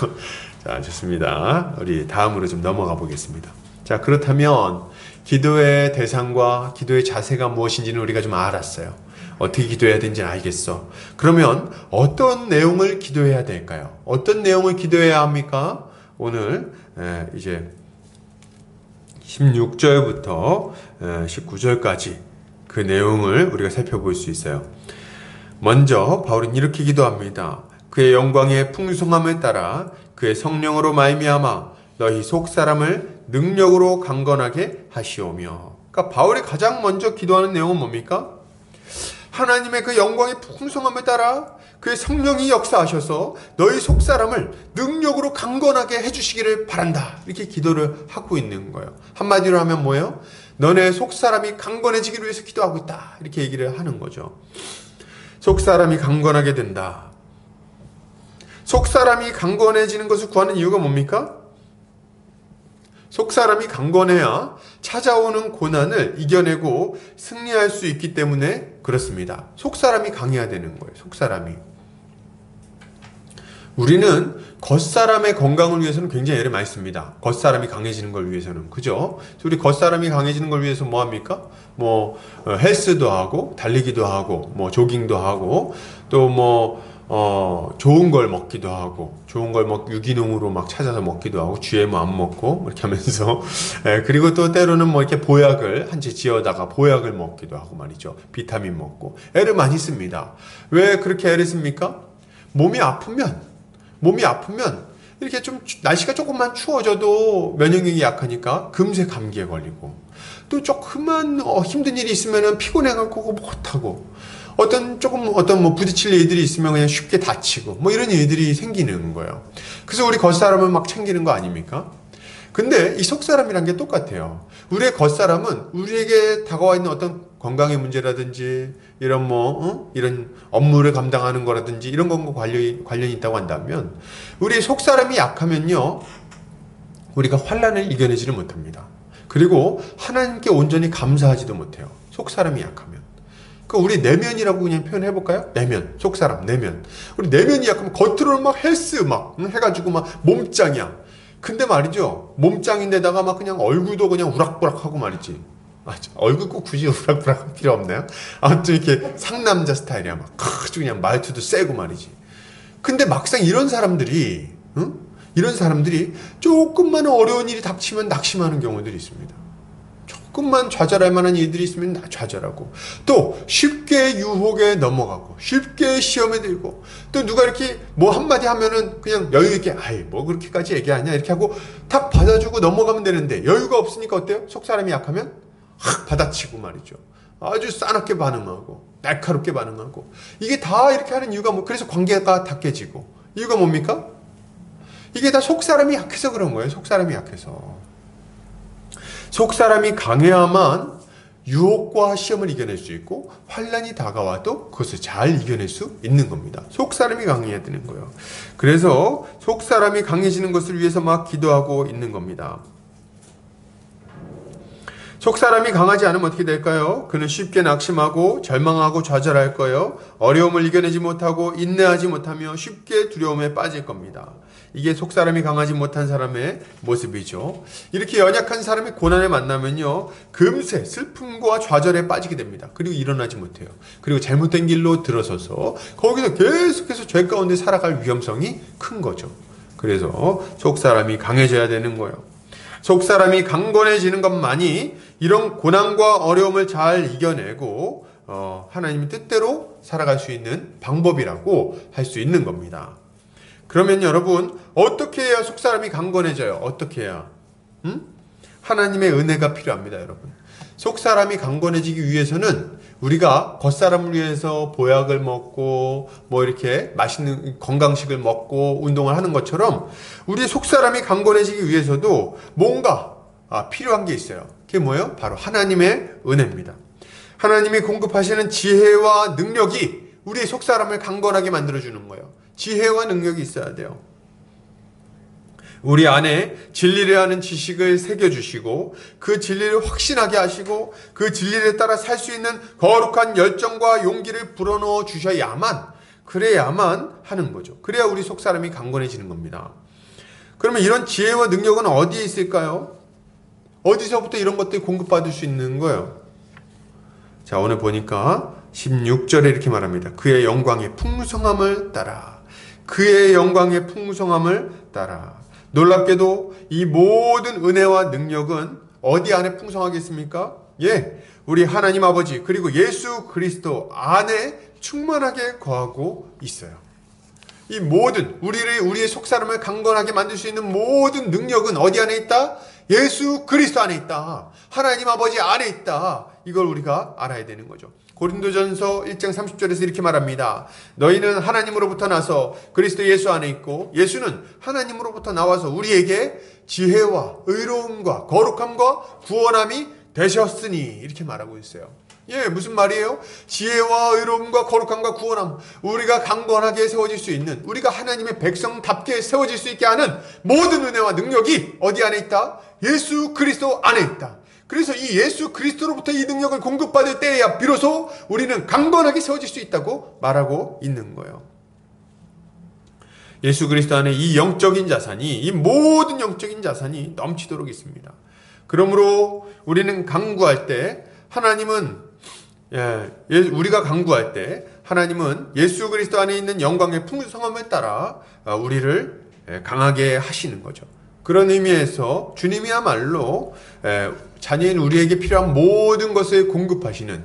자, 좋습니다. 우리 다음으로 좀 넘어가 보겠습니다. 자, 그렇다면 기도의 대상과 기도의 자세가 무엇인지는 우리가 좀 알았어요. 어떻게 기도해야 되는지 알겠어. 그러면 어떤 내용을 기도해야 될까요? 어떤 내용을 기도해야 합니까? 오늘 이제 16절부터 19절까지 그 내용을 우리가 살펴볼 수 있어요. 먼저 바울은 이렇게 기도합니다. 그의 영광의 풍성함을 따라 그의 성령으로 말미암아 너희 속사람을 능력으로 강건하게 하시오며. 그러니까 바울이 가장 먼저 기도하는 내용은 뭡니까? 하나님의 그 영광의 풍성함을 따라 그의 성령이 역사하셔서 너희 속사람을 능력으로 강건하게 해주시기를 바란다. 이렇게 기도를 하고 있는 거예요. 한마디로 하면 뭐예요? 너네 속사람이 강건해지기를 위해서 기도하고 있다. 이렇게 얘기를 하는 거죠. 속사람이 강건하게 된다. 속사람이 강건해지는 것을 구하는 이유가 뭡니까? 속사람이 강건해야 찾아오는 고난을 이겨내고 승리할 수 있기 때문에 그렇습니다. 속사람이 강해야 되는 거예요. 속사람이. 우리는 겉사람의 건강을 위해서는 굉장히 애를 많이 씁니다. 겉사람이 강해지는 걸 위해서는. 그죠? 우리 겉사람이 강해지는 걸 위해서 뭐 합니까? 헬스도 하고, 달리기도 하고, 조깅도 하고, 또 좋은 걸 먹기도 하고, 좋은 걸 유기농으로 막 찾아서 먹기도 하고, GM 안 먹고, 이렇게 하면서, 그리고 또 때로는 이렇게 보약을 한 채 지어다가 보약을 먹기도 하고 말이죠. 비타민 먹고. 애를 많이 씁니다. 왜 그렇게 애를 씁니까? 몸이 아프면, 이렇게 좀 날씨가 조금만 추워져도 면역력이 약하니까 금세 감기에 걸리고, 또 조금만 힘든 일이 있으면 피곤해갖고 못하고, 어떤 부딪힐 일들이 있으면 그냥 쉽게 다치고, 이런 일들이 생기는 거예요. 그래서 우리 겉사람을 막 챙기는 거 아닙니까? 근데 이 속사람이란 게 똑같아요. 우리의 겉사람은 우리에게 다가와 있는 어떤 건강의 문제라든지, 이런 이런 업무를 감당하는 거라든지, 이런 것과 관련이 있다고 한다면, 우리 속사람이 약하면요, 우리가 환난을 이겨내지를 못합니다. 그리고 하나님께 온전히 감사하지도 못해요. 속사람이 약하면. 우리 내면이라고 그냥 표현해볼까요? 내면, 속사람, 내면. 우리 내면이 약하면 겉으로는 막 헬스 해가지고 몸짱이야. 근데 말이죠, 몸짱인데다가 그냥 얼굴도 그냥 우락부락하고 말이지. 얼굴 꼭 굳이 우락부락할 필요 없나요? 아무튼 이렇게 상남자 스타일이야. 아주 그냥 말투도 세고 말이지. 근데 막상 이런 사람들이 조금만 어려운 일이 닥치면 낙심하는 경우들이 있습니다. 조금만 좌절할 만한 일들이 있으면 좌절하고, 또 쉽게 유혹에 넘어가고, 쉽게 시험에 들고, 또 누가 이렇게 한마디 하면은 그냥 여유있게 그렇게까지 얘기하냐 이렇게 하고 탁 받아주고 넘어가면 되는데, 여유가 없으니까 어때요? 속사람이 약하면 확 받아치고 말이죠. 아주 싸납게 반응하고 날카롭게 반응하고, 이게 다 이렇게 하는 이유가 그래서 관계가 다 깨지고, 이유가 뭡니까? 이게 다 속사람이 약해서 그런 거예요. 속사람이 약해서. 속사람이 강해야만 유혹과 시험을 이겨낼 수 있고, 환난이 다가와도 그것을 잘 이겨낼 수 있는 겁니다. 속사람이 강해야 되는 거예요. 그래서 속사람이 강해지는 것을 위해서 막 기도하고 있는 겁니다. 속사람이 강하지 않으면 어떻게 될까요? 그는 쉽게 낙심하고 절망하고 좌절할 거예요. 어려움을 이겨내지 못하고 인내하지 못하며 쉽게 두려움에 빠질 겁니다. 이게 속사람이 강하지 못한 사람의 모습이죠. 이렇게 연약한 사람이 고난을 만나면요, 금세 슬픔과 좌절에 빠지게 됩니다. 그리고 일어나지 못해요. 그리고 잘못된 길로 들어서서 거기서 계속해서 죄 가운데 살아갈 위험성이 큰 거죠. 그래서 속사람이 강해져야 되는 거예요. 속사람이 강건해지는 것만이 이런 고난과 어려움을 잘 이겨내고 하나님의 뜻대로 살아갈 수 있는 방법이라고 할 수 있는 겁니다. 그러면 여러분, 어떻게 해야 속사람이 강건해져요? 어떻게 해야? 하나님의 은혜가 필요합니다, 여러분. 속사람이 강건해지기 위해서는 우리가 겉사람을 위해서 보약을 먹고 이렇게 맛있는 건강식을 먹고 운동을 하는 것처럼, 우리의 속사람이 강건해지기 위해서도 뭔가 필요한 게 있어요. 그게 뭐예요? 바로 하나님의 은혜입니다. 하나님이 공급하시는 지혜와 능력이 우리의 속사람을 강건하게 만들어주는 거예요. 지혜와 능력이 있어야 돼요. 우리 안에 진리를 아는 지식을 새겨주시고 그 진리를 확신하게 하시고 그 진리를 따라 살 수 있는 거룩한 열정과 용기를 불어넣어 주셔야만, 그래야만 하는 거죠. 그래야 우리 속사람이 강건해지는 겁니다. 그러면 이런 지혜와 능력은 어디에 있을까요? 어디서부터 이런 것들이 공급받을 수 있는 거예요? 자, 오늘 보니까 16절에 이렇게 말합니다. 그의 영광의 풍성함을 따라. 그의 영광의 풍성함을 따라. 놀랍게도 이 모든 은혜와 능력은 어디 안에 풍성하겠습니까? 예, 우리 하나님 아버지 그리고 예수 그리스도 안에 충만하게 거하고 있어요. 이 모든 우리의 속사람을 강건하게 만들 수 있는 모든 능력은 어디 안에 있다? 예수 그리스도 안에 있다. 하나님 아버지 안에 있다. 이걸 우리가 알아야 되는 거죠. 고린도전서 1장 30절에서 이렇게 말합니다. 너희는 하나님으로부터 나서 그리스도 예수 안에 있고 예수는 하나님으로부터 나와서 우리에게 지혜와 의로움과 거룩함과 구원함이 되셨으니, 이렇게 말하고 있어요. 예, 무슨 말이에요? 지혜와 의로움과 거룩함과 구원함, 우리가 강건하게 세워질 수 있는, 우리가 하나님의 백성답게 세워질 수 있게 하는 모든 은혜와 능력이 어디 안에 있다? 예수 그리스도 안에 있다. 그래서 이 예수 그리스도로부터 이 능력을 공급받을 때에야 비로소 우리는 강건하게 세워질 수 있다고 말하고 있는 거예요. 예수 그리스도 안에 이 영적인 자산이, 이 모든 영적인 자산이 넘치도록 있습니다. 그러므로 우리는 간구할 때 하나님은, 우리가 간구할 때 하나님은 예수 그리스도 안에 있는 영광의 풍성함을 따라 우리를 강하게 하시는 거죠. 그런 의미에서 주님이야말로 자녀인 우리에게 필요한 모든 것을 공급하시는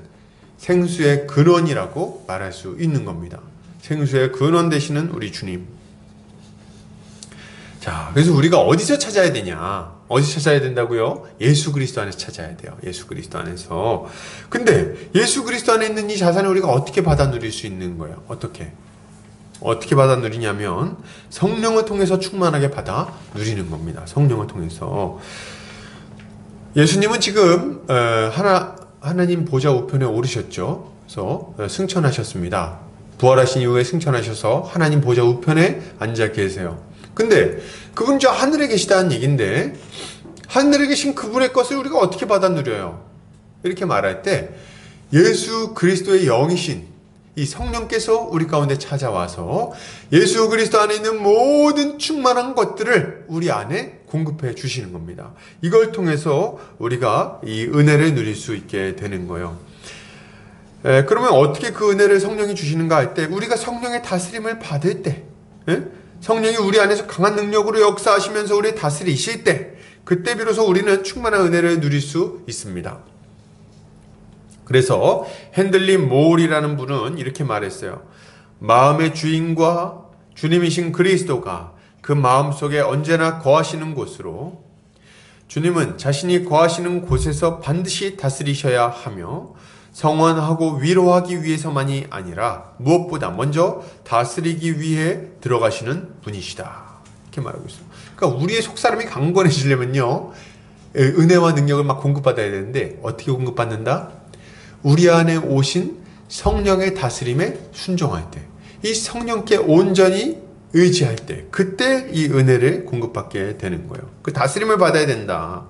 생수의 근원이라고 말할 수 있는 겁니다. 생수의 근원 되시는 우리 주님. 자, 그래서 우리가 어디서 찾아야 되냐? 어디서 찾아야 된다고요? 예수 그리스도 안에서 찾아야 돼요. 예수 그리스도 안에서. 근데 예수 그리스도 안에 있는 이 자산을 우리가 어떻게 받아 누릴 수 있는 거예요? 어떻게 받아 누리냐면 성령을 통해서 충만하게 받아 누리는 겁니다. 성령을 통해서. 예수님은 지금 하나님 보좌 우편에 오르셨죠. 그래서 승천하셨습니다. 부활하신 이후에 승천하셔서 하나님 보좌 우편에 앉아 계세요. 근데 그분 저 하늘에 계시다는 얘기인데, 하늘에 계신 그분의 것을 우리가 어떻게 받아 누려요? 이렇게 말할 때 예수 그리스도의 영이신 이 성령께서 우리 가운데 찾아와서 예수 그리스도 안에 있는 모든 충만한 것들을 우리 안에 공급해 주시는 겁니다. 이걸 통해서 우리가 이 은혜를 누릴 수 있게 되는 거예요. 그러면 어떻게 그 은혜를 성령이 주시는가 할 때, 우리가 성령의 다스림을 받을 때, 성령이 우리 안에서 강한 능력으로 역사하시면서 우리를 다스리실 때, 그때 비로소 우리는 충만한 은혜를 누릴 수 있습니다. 그래서 핸들린 모울이라는 분은 이렇게 말했어요. 마음의 주인과 주님이신 그리스도가 그 마음속에 언제나 거하시는 곳으로, 주님은 자신이 거하시는 곳에서 반드시 다스리셔야 하며 성원하고 위로하기 위해서만이 아니라 무엇보다 먼저 다스리기 위해 들어가시는 분이시다. 이렇게 말하고 있어요. 그러니까 우리의 속사람이 강건해지려면요, 은혜와 능력을 막 공급받아야 되는데 어떻게 공급받는다? 우리 안에 오신 성령의 다스림에 순종할 때, 이 성령께 온전히 의지할 때, 그때 이 은혜를 공급받게 되는 거예요. 그 다스림을 받아야 된다.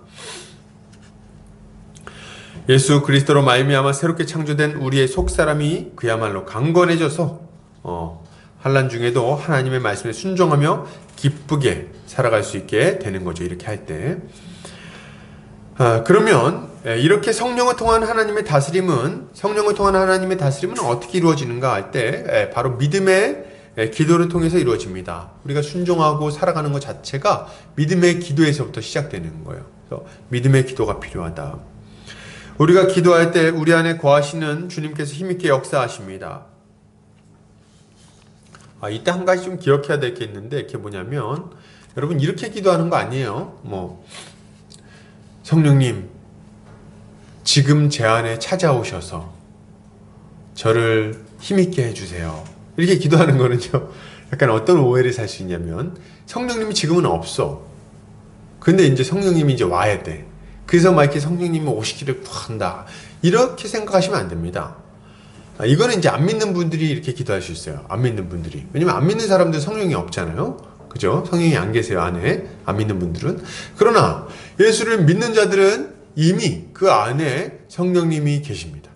예수 그리스도로 말미암아 새롭게 창조된 우리의 속사람이 그야말로 강건해져서 환난 중에도 하나님의 말씀에 순종하며 기쁘게 살아갈 수 있게 되는 거죠. 이렇게 할 때. 그러면 이렇게 성령을 통한 하나님의 다스림은 어떻게 이루어지는가 할 때 바로 믿음의 기도를 통해서 이루어집니다. 우리가 순종하고 살아가는 것 자체가 믿음의 기도에서부터 시작되는 거예요. 그래서 믿음의 기도가 필요하다. 우리가 기도할 때 우리 안에 거하시는 주님께서 힘있게 역사하십니다. 이때 한 가지 좀 기억해야 될 게 있는데, 그게 뭐냐면, 여러분 이렇게 기도하는 거 아니에요. 성령님, 지금 제 안에 찾아오셔서 저를 힘있게 해주세요. 이렇게 기도하는 거는요, 약간 어떤 오해를 살 수 있냐면, 성령님이 지금은 없어. 근데 이제 성령님이 이제 와야 돼. 그래서 막 이렇게 성령님이 오시기를 구한다. 이렇게 생각하시면 안 됩니다. 이거는 이제 안 믿는 분들이 이렇게 기도할 수 있어요. 안 믿는 분들이. 왜냐면 안 믿는 사람들은 성령이 없잖아요. 그죠? 성령이 안 계세요, 안에. 안 믿는 분들은. 그러나 예수를 믿는 자들은 이미 그 안에 성령님이 계십니다.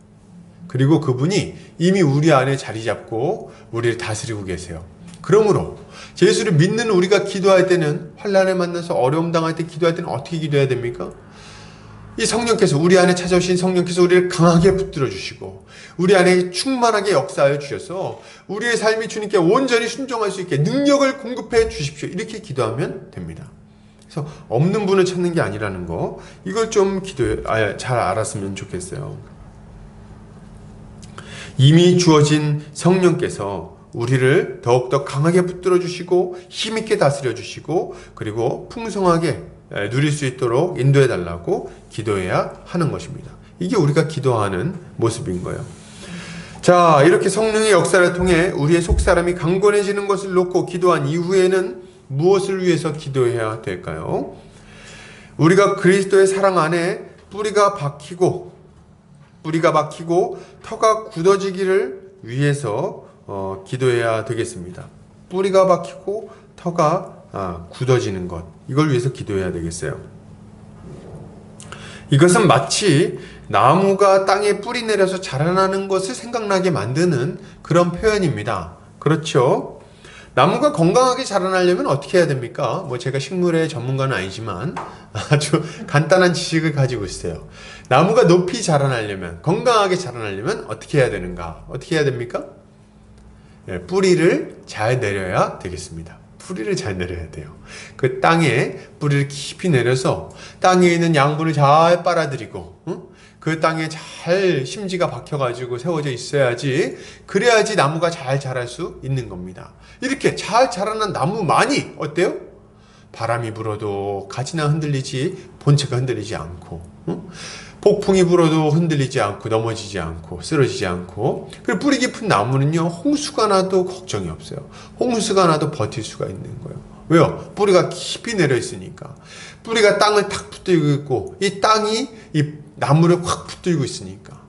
그리고 그분이 이미 우리 안에 자리 잡고 우리를 다스리고 계세요. 그러므로 예수를 믿는 우리가 기도할 때는, 환난에 만나서 어려움 당할 때 기도할 때는 어떻게 기도해야 됩니까? 이 성령께서, 우리 안에 찾아오신 성령께서 우리를 강하게 붙들어 주시고 우리 안에 충만하게 역사하여 주셔서 우리의 삶이 주님께 온전히 순종할 수 있게 능력을 공급해 주십시오. 이렇게 기도하면 됩니다. 그래서 없는 분을 찾는 게 아니라는 거, 이걸 좀 잘 알았으면 좋겠어요. 이미 주어진 성령께서 우리를 더욱더 강하게 붙들어 주시고 힘있게 다스려 주시고 그리고 풍성하게 누릴 수 있도록 인도해 달라고 기도해야 하는 것입니다. 이게 우리가 기도하는 모습인 거예요. 자, 이렇게 성령의 역사를 통해 우리의 속사람이 강건해지는 것을 놓고 기도한 이후에는 무엇을 위해서 기도해야 될까요? 우리가 그리스도의 사랑 안에 뿌리가 박히고 터가 굳어지기를 위해서 기도해야 되겠습니다. 뿌리가 박히고 터가 굳어지는 것, 이걸 위해서 기도해야 되겠어요. 이것은 마치 나무가 땅에 뿌리 내려서 자라나는 것을 생각나게 만드는 그런 표현입니다. 그렇죠? 나무가 건강하게 자라나려면 어떻게 해야 됩니까? 제가 식물의 전문가는 아니지만 아주 간단한 지식을 가지고 있어요. 나무가 높이 자라나려면, 건강하게 자라나려면 어떻게 해야 되는가? 어떻게 해야 됩니까? 뿌리를 잘 내려야 되겠습니다. 뿌리를 잘 내려야 돼요. 그 땅에 뿌리를 깊이 내려서 땅에 있는 양분을 잘 빨아들이고, 그 땅에 잘 심지가 박혀가지고 세워져 있어야지, 그래야지 나무가 잘 자랄 수 있는 겁니다. 이렇게 잘 자라난 나무만이 어때요? 바람이 불어도 가지나 흔들리지, 본체가 흔들리지 않고, 폭풍이 불어도 흔들리지 않고, 넘어지지 않고, 쓰러지지 않고. 그리고 뿌리 깊은 나무는요, 홍수가 나도 걱정이 없어요. 홍수가 나도 버틸 수가 있는 거예요. 왜요? 뿌리가 깊이 내려 있으니까. 뿌리가 땅을 탁 붙들고 있고, 이 땅이 이 나무를 확 붙들고 있으니까.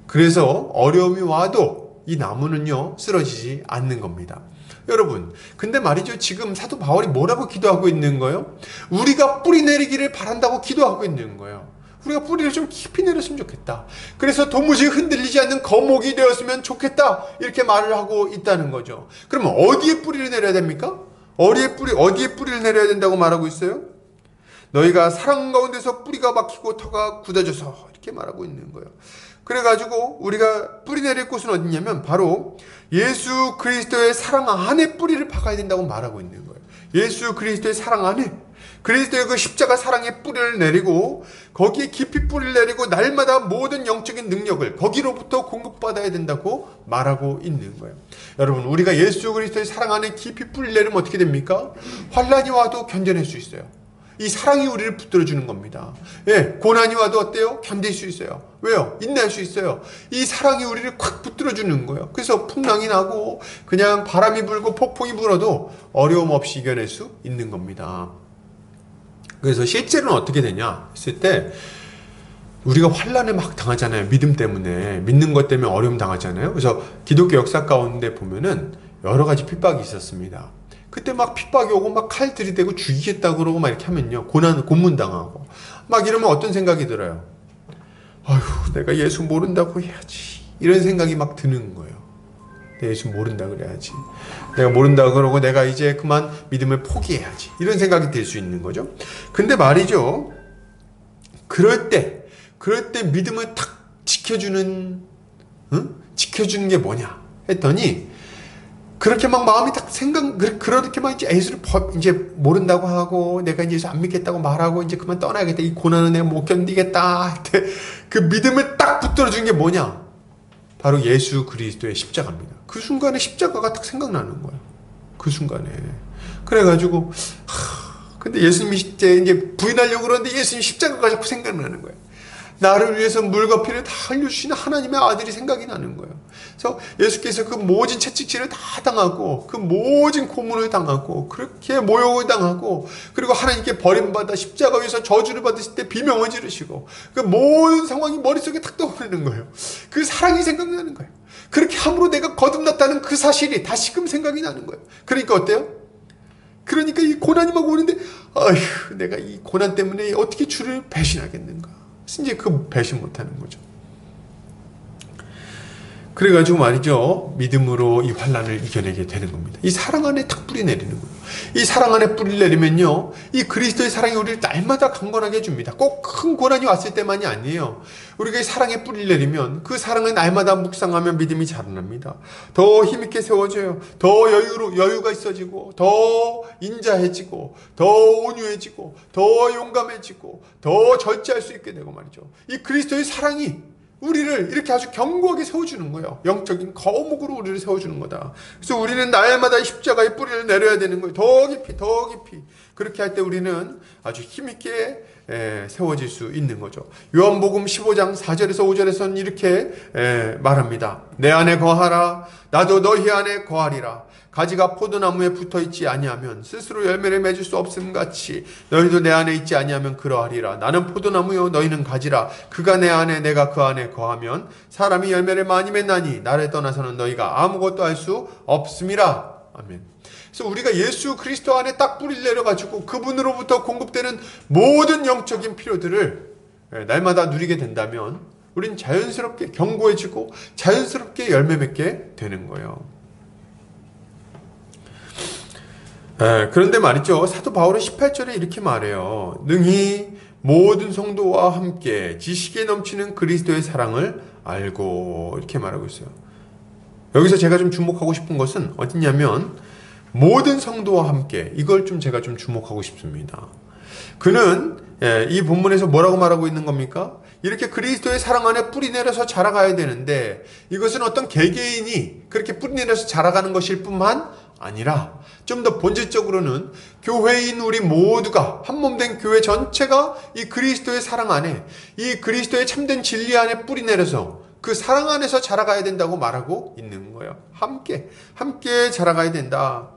그래서 어려움이 와도 이 나무는요, 쓰러지지 않는 겁니다. 여러분, 근데 말이죠, 지금 사도 바울이 뭐라고 기도하고 있는 거예요? 우리가 뿌리 내리기를 바란다고 기도하고 있는 거예요. 우리가 뿌리를 좀 깊이 내렸으면 좋겠다. 그래서 도무지 흔들리지 않는 거목이 되었으면 좋겠다. 이렇게 말을 하고 있다는 거죠. 그러면 어디에 뿌리를 내려야 됩니까? 어디에 뿌리를 내려야 된다고 말하고 있어요? 너희가 사랑 가운데서 뿌리가 박히고 터가 굳어져서, 이렇게 말하고 있는 거예요. 그래가지고 우리가 뿌리 내릴 곳은 어디냐면 바로 예수 그리스도의 사랑 안에 뿌리를 박아야 된다고 말하고 있는 거예요. 예수 그리스도의 사랑 안에, 그리스도의 그 십자가 사랑의 뿌리를 내리고 거기에 깊이 뿌리를 내리고 날마다 모든 영적인 능력을 거기로부터 공급받아야 된다고 말하고 있는 거예요. 여러분, 우리가 예수 그리스도의 사랑 안에 깊이 뿌리를 내리면 어떻게 됩니까? 환난이 와도 견뎌낼 수 있어요. 이 사랑이 우리를 붙들어주는 겁니다. 고난이 와도 어때요? 견딜 수 있어요. 왜요? 인내할 수 있어요. 이 사랑이 우리를 콱 붙들어주는 거예요. 그래서 풍랑이 나고 그냥 바람이 불고 폭풍이 불어도 어려움 없이 이겨낼 수 있는 겁니다. 그래서 실제로는 어떻게 되냐 했을 때, 우리가 환난을 막 당하잖아요. 믿음 때문에, 믿는 것 때문에 어려움 당하잖아요. 그래서 기독교 역사 가운데 보면은 여러 가지 핍박이 있었습니다. 그때 막 핍박이 오고 막 칼 들이대고 죽이겠다 그러고 막 이렇게 하면요, 고문당하고 막 이러면 어떤 생각이 들어요? 아휴, 내가 예수 모른다고 해야지, 이런 생각이 막 드는 거예요. 내가 예수 모른다 그래야지, 내가 모른다 그러고 내가 이제 그만 믿음을 포기해야지, 이런 생각이 들 수 있는 거죠. 근데 말이죠, 그럴 때 믿음을 탁 지켜주는 게 뭐냐 했더니, 그렇게 막 마음이 딱 그렇게 막 이제 예수를 이제 모른다고 하고, 내가 이제 예수 안 믿겠다고 말하고, 이제 그만 떠나야겠다, 이 고난은 내가 못 견디겠다 할 때 그 믿음을 딱 붙들어주는 게 뭐냐? 바로 예수 그리스도의 십자가입니다. 그 순간에 십자가가 딱 생각나는 거예요. 그 순간에. 그래가지고, 근데 예수님이 이제 부인하려고 그러는데 예수님 십자가가 자꾸 생각나는 거예요. 나를 위해서 물과 피를 다 흘려주시는 하나님의 아들이 생각이 나는 거예요. 그래서 예수께서 그 모진 채찍질을 다 당하고, 그 모진 고문을 당하고, 그렇게 모욕을 당하고, 그리고 하나님께 버림받아 십자가 위에서 저주를 받으실 때 비명을 지르시고, 그 모든 상황이 머릿속에 탁 떠오르는 거예요. 그 사랑이 생각나는 거예요. 그렇게 함으로 내가 거듭났다는 그 사실이 다시금 생각이 나는 거예요. 그러니까 어때요? 그러니까 이 고난이 막 오는데 아휴 내가 이 고난 때문에 어떻게 주를 배신하겠는가. 이제 그 배신 못하는 거죠. 그래가지고 말이죠. 믿음으로 이 환난을 이겨내게 되는 겁니다. 이 사랑 안에 탁 뿌리 내리는 거예요. 이 사랑 안에 뿌리를 내리면요. 이 그리스도의 사랑이 우리를 날마다 강건하게 해줍니다. 꼭 큰 고난이 왔을 때만이 아니에요. 우리가 이 사랑에 뿌리를 내리면 그 사랑을 날마다 묵상하면 믿음이 자라납니다. 더 힘있게 세워져요. 더 여유가 있어지고 더 인자해지고 더 온유해지고 더 용감해지고 더 절제할 수 있게 되고 말이죠. 이 그리스도의 사랑이 우리를 이렇게 아주 견고하게 세워주는 거예요. 영적인 거목으로 우리를 세워주는 거다. 그래서 우리는 날마다 십자가의 뿌리를 내려야 되는 거예요. 더 깊이 더 깊이. 그렇게 할 때 우리는 아주 힘있게 세워질 수 있는 거죠. 요한복음 15장 4절에서 5절에서는 이렇게 말합니다. 내 안에 거하라. 나도 너희 안에 거하리라. 가지가 포도나무에 붙어있지 아니하면 스스로 열매를 맺을 수 없음 같이 너희도 내 안에 있지 아니하면 그러하리라. 나는 포도나무요 너희는 가지라. 그가 내 안에 내가 그 안에 거하면 사람이 열매를 많이 맺나니 나를 떠나서는 너희가 아무것도 할 수 없음이라. 아멘. 그래서 우리가 예수 그리스도 안에 딱 뿌리를 내려가지고 그분으로부터 공급되는 모든 영적인 필요들을 날마다 누리게 된다면 우린 자연스럽게 견고해지고 자연스럽게 열매 맺게 되는 거예요. 그런데 말이죠. 사도 바울은 18절에 이렇게 말해요. 능히 모든 성도와 함께 지식에 넘치는 그리스도의 사랑을 알고 이렇게 말하고 있어요. 여기서 제가 좀 주목하고 싶은 것은 어디냐면 모든 성도와 함께 이걸 좀 제가 좀 주목하고 싶습니다. 그는 이 본문에서 뭐라고 말하고 있는 겁니까? 이렇게 그리스도의 사랑 안에 뿌리 내려서 자라가야 되는데 이것은 어떤 개개인이 그렇게 뿌리 내려서 자라가는 것일 뿐만 아니라 좀 더 본질적으로는 교회인 우리 모두가 한몸된 교회 전체가 이 그리스도의 사랑 안에 이 그리스도의 참된 진리 안에 뿌리 내려서 그 사랑 안에서 자라가야 된다고 말하고 있는 거예요. 함께 자라가야 된다.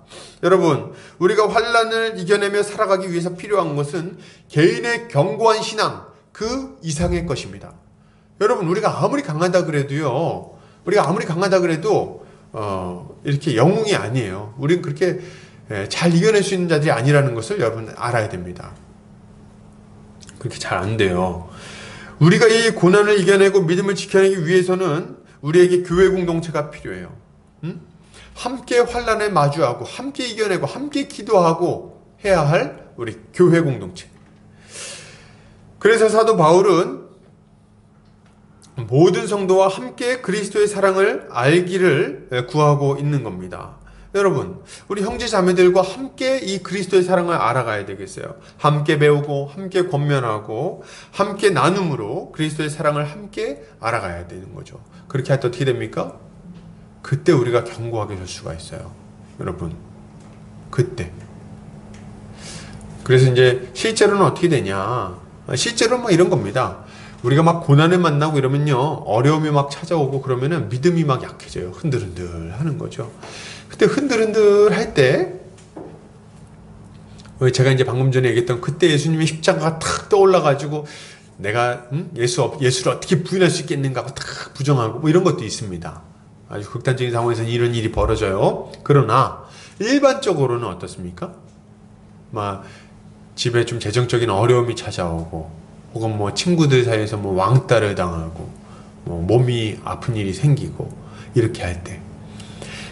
여러분, 우리가 환난을 이겨내며 살아가기 위해서 필요한 것은 개인의 견고한 신앙 그 이상의 것입니다. 여러분, 우리가 아무리 강하다 그래도 이렇게 영웅이 아니에요. 우리는 그렇게 잘 이겨낼 수 있는 자들이 아니라는 것을 여러분 알아야 됩니다. 그렇게 잘 안 돼요. 우리가 이 고난을 이겨내고 믿음을 지켜내기 위해서는 우리에게 교회 공동체가 필요해요. 함께 환난을 마주하고 함께 이겨내고 함께 기도하고 해야 할 우리 교회 공동체. 그래서 사도 바울은 모든 성도와 함께 그리스도의 사랑을 알기를 구하고 있는 겁니다. 여러분, 우리 형제 자매들과 함께 이 그리스도의 사랑을 알아가야 되겠어요. 함께 배우고 함께 권면하고 함께 나눔으로 그리스도의 사랑을 함께 알아가야 되는 거죠. 그렇게 할 때 어떻게 됩니까? 그때 우리가 견고하게 될 수가 있어요. 여러분, 그때. 그래서 이제 실제로는 어떻게 되냐? 실제로는 막 이런 겁니다. 우리가 막 고난을 만나고 이러면요, 어려움이 막 찾아오고 그러면은 믿음이 막 약해져요. 흔들흔들 하는 거죠. 그때 흔들흔들 할 때, 제가 이제 방금 전에 얘기했던 그때 예수님의 십자가가 탁 떠올라가지고 내가 예수를 어떻게 부인할 수 있겠는가 하고 탁 부정하고 뭐 이런 것도 있습니다. 아주 극단적인 상황에서는 이런 일이 벌어져요. 그러나 일반적으로는 어떻습니까? 막 집에 좀 재정적인 어려움이 찾아오고 혹은 뭐 친구들 사이에서 뭐 왕따를 당하고 뭐 몸이 아픈 일이 생기고 이렇게 할 때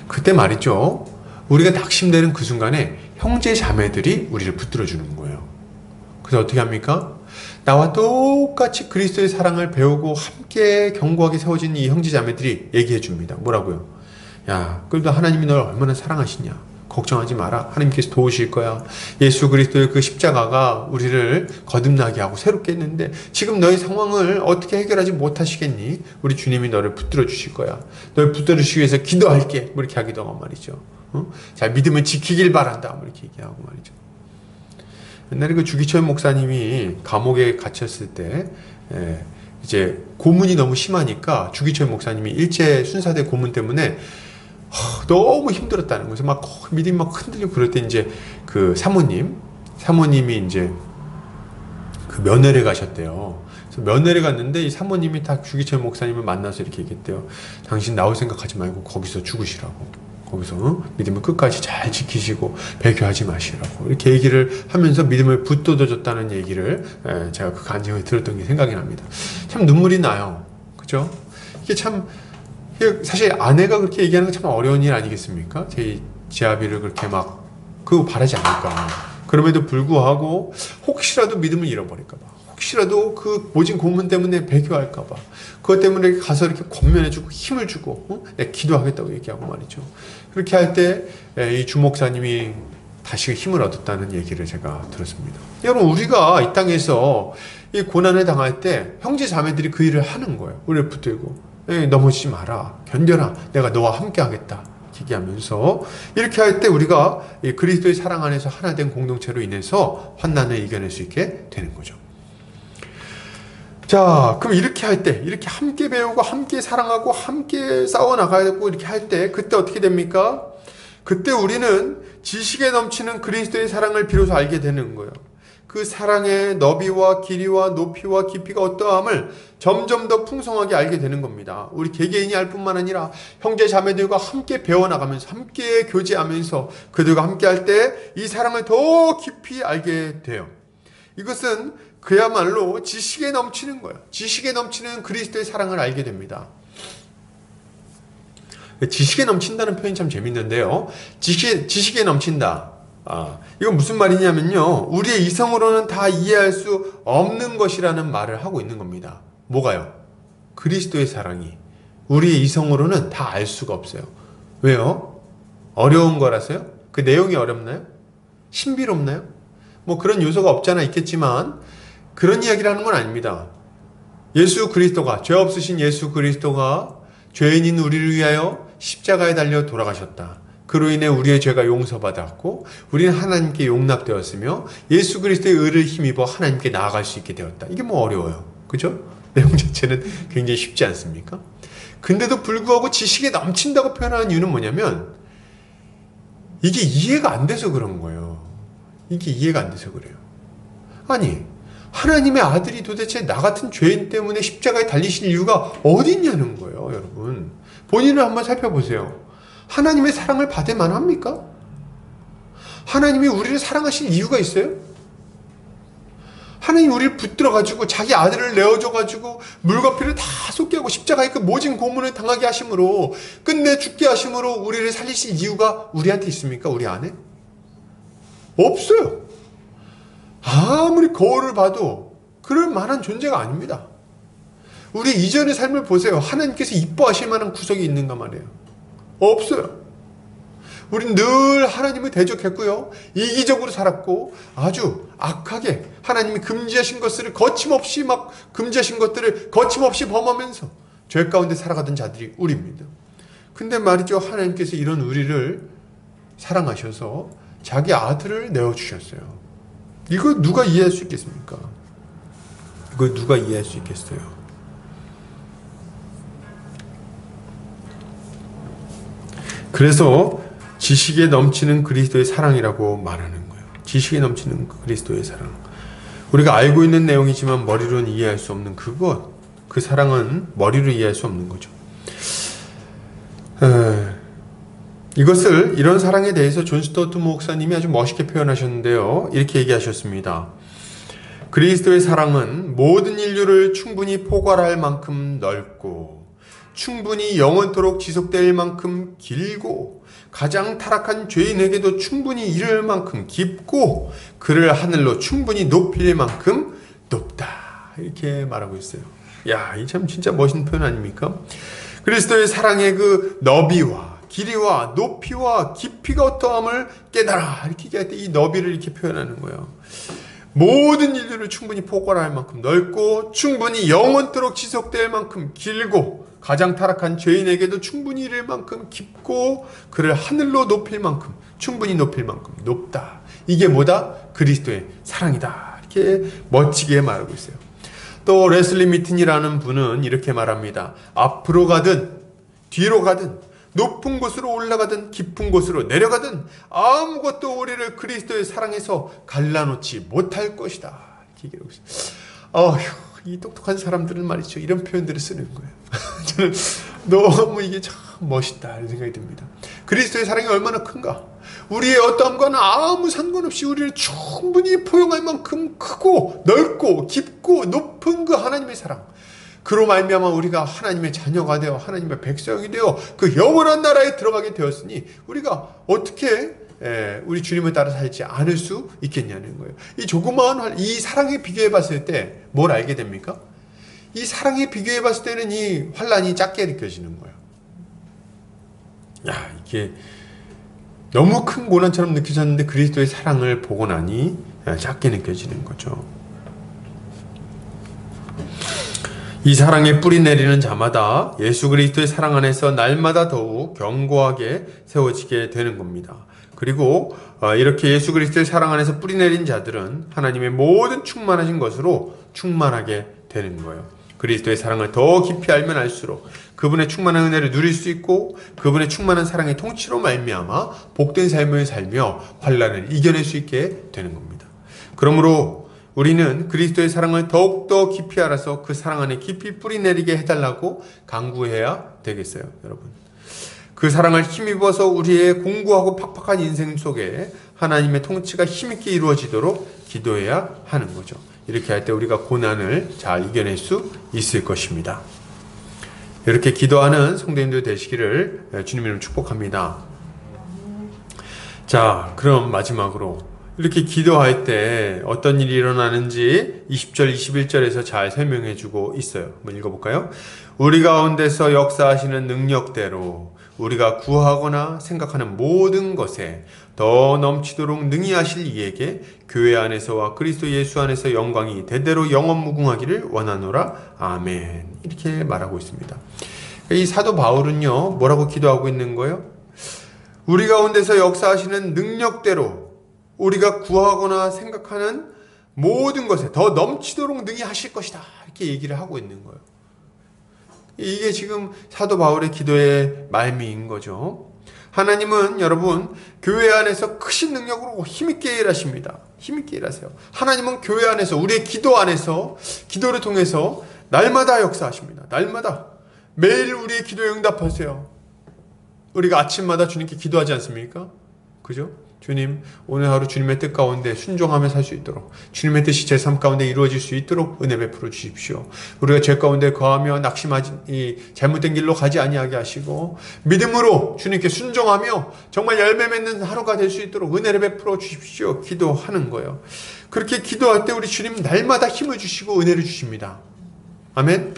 그때 말이죠. 우리가 낙심되는 그 순간에 형제 자매들이 우리를 붙들어주는 거예요. 그래서 어떻게 합니까? 나와 똑같이 그리스도의 사랑을 배우고 함께 견고하게 세워진 이 형제 자매들이 얘기해 줍니다. 뭐라고요? 야, 그래도 하나님이 널 얼마나 사랑하시냐. 걱정하지 마라. 하나님께서 도우실 거야. 예수 그리스도의 그 십자가가 우리를 거듭나게 하고 새롭게 했는데 지금 너의 상황을 어떻게 해결하지 못하시겠니? 우리 주님이 너를 붙들어 주실 거야. 너를 붙들어 주시기 위해서 기도할게. 뭐 이렇게 하기도 하고 말이죠. 자, 믿음을 지키길 바란다. 뭐 이렇게 얘기하고 말이죠. 옛날에 그 주기철 목사님이 감옥에 갇혔을 때 이제 고문이 너무 심하니까 주기철 목사님이 일제 순사대 고문 때문에 너무 힘들었다는 거죠. 막 믿음이 막 흔들리고 그럴 때 이제 그 사모님이 이제 그 면회를 가셨대요. 그래서 면회를 갔는데 이 사모님이 딱 주기철 목사님을 만나서 이렇게 얘기했대요. 당신 나올 생각하지 말고 거기서 죽으시라고. 거기서 믿음을 끝까지 잘 지키시고 배교하지 마시라고 이렇게 얘기를 하면서 믿음을 붙돋아줬다는 얘기를 제가 그 간증을 들었던 게 생각이 납니다. 참 눈물이 나요. 그죠? 이게 참 사실 아내가 그렇게 얘기하는 건 참 어려운 일 아니겠습니까? 제 아비를 그렇게 막 그거 바라지 않을까. 그럼에도 불구하고 혹시라도 믿음을 잃어버릴까봐, 혹시라도 그 모진 고문 때문에 배교할까봐, 그것 때문에 가서 이렇게 권면해주고 힘을 주고 내가 기도하겠다고 얘기하고 말이죠. 그렇게 할 때 이 주목사님이 다시 힘을 얻었다는 얘기를 제가 들었습니다. 여러분, 우리가 이 땅에서 이 고난을 당할 때 형제 자매들이 그 일을 하는 거예요. 우리를 붙들고 넘어지지 마라, 견뎌라, 내가 너와 함께 하겠다 얘기하면서, 이렇게 할 때 우리가 그리스도의 사랑 안에서 하나 된 공동체로 인해서 환난을 이겨낼 수 있게 되는 거죠. 자, 그럼 이렇게 할 때, 이렇게 함께 배우고 함께 사랑하고 함께 싸워나가야 되고 이렇게 할 때 그때 어떻게 됩니까? 그때 우리는 지식에 넘치는 그리스도의 사랑을 비로소 알게 되는 거예요. 그 사랑의 너비와 길이와 높이와 깊이가 어떠함을 점점 더 풍성하게 알게 되는 겁니다. 우리 개개인이 알 뿐만 아니라 형제 자매들과 함께 배워나가면서, 함께 교제하면서 그들과 함께 할 때 이 사랑을 더 깊이 알게 돼요. 이것은 그야말로 지식에 넘치는 거예요. 지식에 넘치는 그리스도의 사랑을 알게 됩니다. 지식에 넘친다는 표현이 참 재밌는데요. 지식에 넘친다. 이건 무슨 말이냐면요, 우리의 이성으로는 다 이해할 수 없는 것이라는 말을 하고 있는 겁니다. 뭐가요? 그리스도의 사랑이 우리의 이성으로는 다 알 수가 없어요. 왜요? 어려운 거라서요? 그 내용이 어렵나요? 신비롭나요? 뭐 그런 요소가 없잖아 있겠지만 그런 이야기를 하는 건 아닙니다. 예수 그리스도가, 죄 없으신 예수 그리스도가 죄인인 우리를 위하여 십자가에 달려 돌아가셨다. 그로 인해 우리의 죄가 용서받았고 우리는 하나님께 용납되었으며 예수 그리스도의 의를 힘입어 하나님께 나아갈 수 있게 되었다. 이게 뭐 어려워요. 그죠? 내용 자체는 굉장히 쉽지 않습니까? 근데도 불구하고 지식에 넘친다고 표현하는 이유는 뭐냐면 이게 이해가 안 돼서 그런 거예요. 이게 이해가 안 돼서 그래요. 아니, 하나님의 아들이 도대체 나 같은 죄인 때문에 십자가에 달리실 이유가 어디 있냐는 거예요, 여러분. 본인을 한번 살펴보세요. 하나님의 사랑을 받을 만합니까? 하나님이 우리를 사랑하실 이유가 있어요? 하나님 우리를 붙들어가지고 자기 아들을 내어줘가지고 물과 피를 다 쏟게 하고 십자가에 그 모진 고문을 당하게 하심으로, 끝내 죽게 하심으로 우리를 살리실 이유가 우리한테 있습니까? 우리 안에? 없어요. 아무리 거울을 봐도 그럴 만한 존재가 아닙니다. 우리 이전의 삶을 보세요. 하나님께서 이뻐하실 만한 구석이 있는가 말이에요. 없어요. 우린 늘 하나님을 대적했고요, 이기적으로 살았고 아주 악하게 하나님이 금지하신 것들을 거침없이 범하면서 죄 가운데 살아가던 자들이 우리입니다. 근데 말이죠, 하나님께서 이런 우리를 사랑하셔서 자기 아들을 내어주셨어요. 이걸 누가 이해할 수 있겠습니까? 이걸 누가 이해할 수 있겠어요? 그래서 지식에 넘치는 그리스도의 사랑이라고 말하는 거예요. 지식에 넘치는 그리스도의 사랑. 우리가 알고 있는 내용이지만 머리로는 이해할 수 없는 그것, 그 사랑은 머리로 이해할 수 없는 거죠. 이런 사랑에 대해서 존 스토트 목사님이 아주 멋있게 표현하셨는데요. 이렇게 얘기하셨습니다. 그리스도의 사랑은 모든 인류를 충분히 포괄할 만큼 넓고, 충분히 영원토록 지속될 만큼 길고, 가장 타락한 죄인에게도 충분히 이를 만큼 깊고, 그를 하늘로 충분히 높일 만큼 높다. 이렇게 말하고 있어요. 야, 이 참 진짜 멋있는 표현 아닙니까? 그리스도의 사랑의 그 너비와 길이와 높이와 깊이가 어떠함을 깨달아. 이렇게 얘기할 때 이 너비를 이렇게 표현하는 거예요. 모든 인류를 충분히 포괄할 만큼 넓고, 충분히 영원토록 지속될 만큼 길고, 가장 타락한 죄인에게도 충분히 이를 만큼 깊고, 그를 하늘로 높일 만큼, 충분히 높일 만큼 높다. 이게 뭐다? 그리스도의 사랑이다. 이렇게 멋지게 말하고 있어요. 또 레슬리 미튼이라는 분은 이렇게 말합니다. 앞으로 가든 뒤로 가든 높은 곳으로 올라가든 깊은 곳으로 내려가든 아무것도 우리를 그리스도의 사랑에서 갈라놓지 못할 것이다. 이렇게 얘기하고 있어요. 이 똑똑한 사람들은 말이죠, 이런 표현들을 쓰는 거예요. 저는 너무 이게 참 멋있다 이런 생각이 듭니다. 그리스도의 사랑이 얼마나 큰가. 우리의 어떠함과는 아무 상관없이 우리를 충분히 포용할 만큼 크고 넓고 깊고 높은 그 하나님의 사랑, 그로 말미암아 우리가 하나님의 자녀가 되어 하나님의 백성이 되어 그 영원한 나라에 들어가게 되었으니 우리가 어떻게 우리 주님을 따라 살지 않을 수 있겠냐는 거예요. 이 조그마한 이 사랑에 비교해 봤을 때 뭘 알게 됩니까? 이 사랑에 비교해 봤을 때는 이 환란이 작게 느껴지는 거예요. 야, 이게 너무 큰 고난처럼 느껴졌는데 그리스도의 사랑을 보고 나니 작게 느껴지는 거죠. 이 사랑에 뿌리 내리는 자마다 예수 그리스도의 사랑 안에서 날마다 더욱 견고하게 세워지게 되는 겁니다. 그리고 이렇게 예수 그리스도의 사랑 안에서 뿌리 내린 자들은 하나님의 모든 충만하신 것으로 충만하게 되는 거예요. 그리스도의 사랑을 더 깊이 알면 알수록 그분의 충만한 은혜를 누릴 수 있고 그분의 충만한 사랑의 통치로 말미암아 복된 삶을 살며 환난을 이겨낼 수 있게 되는 겁니다. 그러므로 우리는 그리스도의 사랑을 더욱더 깊이 알아서 그 사랑 안에 깊이 뿌리 내리게 해달라고 간구해야 되겠어요, 여러분. 그 사랑을 힘입어서 우리의 공고하고 팍팍한 인생 속에 하나님의 통치가 힘있게 이루어지도록 기도해야 하는 거죠. 이렇게 할 때 우리가 고난을 잘 이겨낼 수 있을 것입니다. 이렇게 기도하는 성도님들 되시기를 주님 이름으로 축복합니다. 자, 그럼 마지막으로 이렇게 기도할 때 어떤 일이 일어나는지 20절, 21절에서 잘 설명해 주고 있어요. 한번 읽어볼까요? 우리 가운데서 역사하시는 능력대로 우리가 구하거나 생각하는 모든 것에 더 넘치도록 능히 하실 이에게 교회 안에서와 그리스도 예수 안에서 영광이 대대로 영원무궁하기를 원하노라. 아멘. 이렇게 말하고 있습니다. 이 사도 바울은요, 뭐라고 기도하고 있는 거예요? 우리 가운데서 역사하시는 능력대로 우리가 구하거나 생각하는 모든 것에 더 넘치도록 능히 하실 것이다. 이렇게 얘기를 하고 있는 거예요. 이게 지금 사도 바울의 기도의 말미인 거죠. 하나님은 여러분 교회 안에서 크신 능력으로 힘있게 일하십니다. 힘있게 일하세요. 하나님은 교회 안에서 우리의 기도 안에서 기도를 통해서 날마다 역사하십니다. 날마다 매일 우리의 기도에 응답하세요. 우리가 아침마다 주님께 기도하지 않습니까? 그죠? 주님, 오늘 하루 주님의 뜻 가운데 순종하며 살 수 있도록 주님의 뜻이 제 삶 가운데 이루어질 수 있도록 은혜 베풀어 주십시오. 우리가 죄 가운데 거하며 낙심하지 잘못된 길로 가지 아니하게 하시고 믿음으로 주님께 순종하며 정말 열매 맺는 하루가 될 수 있도록 은혜를 베풀어 주십시오. 기도하는 거예요. 그렇게 기도할 때 우리 주님 날마다 힘을 주시고 은혜를 주십니다. 아멘.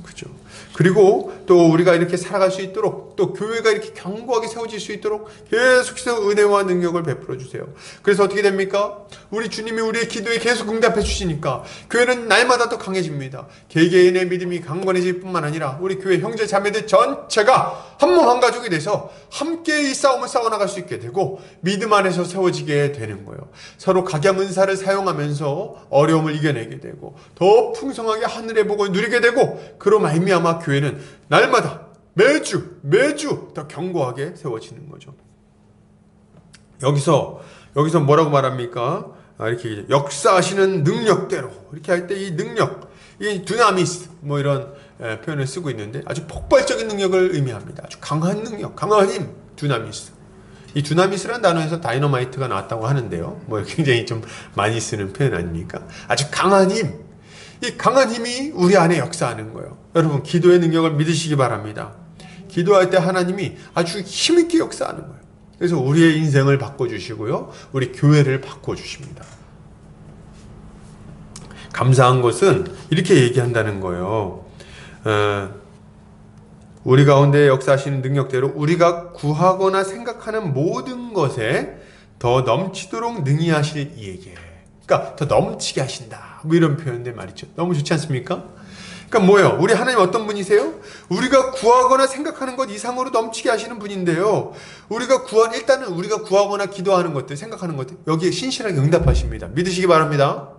그죠? 그리고 또 우리가 이렇게 살아갈 수 있도록 또 교회가 이렇게 견고하게 세워질 수 있도록 계속해서 은혜와 능력을 베풀어 주세요. 그래서 어떻게 됩니까? 우리 주님이 우리의 기도에 계속 응답해 주시니까 교회는 날마다 더 강해집니다. 개개인의 믿음이 강건해질 뿐만 아니라 우리 교회 형제 자매들 전체가 한 몸 한 가족이 돼서 함께 이 싸움을 싸워나갈 수 있게 되고 믿음 안에서 세워지게 되는 거예요. 서로 각양 은사를 사용하면서 어려움을 이겨내게 되고 더 풍성하게 하늘의 복을 누리게 되고 그로 말미암아 교회는 날마다 매주 더 견고하게 세워지는 거죠. 여기서 뭐라고 말합니까? 이렇게 역사하시는 능력대로 이렇게 할 때 이 능력, 이 두나미스 뭐 이런 표현을 쓰고 있는데 아주 폭발적인 능력을 의미합니다. 아주 강한 능력, 강한 힘, 두나미스. 이 두나미스라는 단어에서 다이너마이트가 나왔다고 하는데요. 뭐 굉장히 좀 많이 쓰는 표현 아닙니까? 아주 강한 힘. 이 강한 힘이 우리 안에 역사하는 거예요. 여러분 기도의 능력을 믿으시기 바랍니다. 기도할 때 하나님이 아주 힘있게 역사하는 거예요. 그래서 우리의 인생을 바꿔주시고요. 우리 교회를 바꿔주십니다. 감사한 것은 이렇게 얘기한다는 거예요. 우리 가운데 역사하시는 능력대로 우리가 구하거나 생각하는 모든 것에 더 넘치도록 능히 하실 이에게. 그러니까 더 넘치게 하신다. 뭐 이런 표현들 말이죠. 너무 좋지 않습니까? 그러니까 뭐예요? 우리 하나님 어떤 분이세요? 우리가 구하거나 생각하는 것 이상으로 넘치게 하시는 분인데요. 일단은 우리가 구하거나 기도하는 것들, 생각하는 것들 여기에 신실하게 응답하십니다. 믿으시기 바랍니다.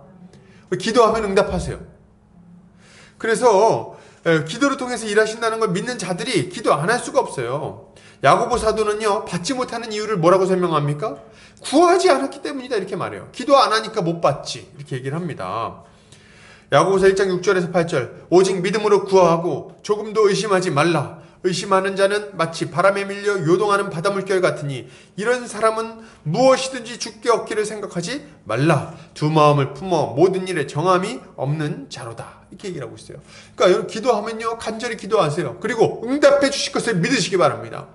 기도하면 응답하세요. 그래서 기도를 통해서 일하신다는 걸 믿는 자들이 기도 안 할 수가 없어요. 야고보 사도는요, 받지 못하는 이유를 뭐라고 설명합니까? 구하지 않았기 때문이다 이렇게 말해요. 기도 안 하니까 못 받지 이렇게 얘기를 합니다. 야고보서 1장 6절에서 8절 오직 믿음으로 구하고 조금도 의심하지 말라. 의심하는 자는 마치 바람에 밀려 요동하는 바닷물결 같으니 이런 사람은 무엇이든지 주께 얻기를 생각하지 말라. 두 마음을 품어 모든 일에 정함이 없는 자로다. 이렇게 얘기를 하고 있어요. 그러니까 여러분 기도하면요 간절히 기도하세요. 그리고 응답해 주실 것을 믿으시기 바랍니다.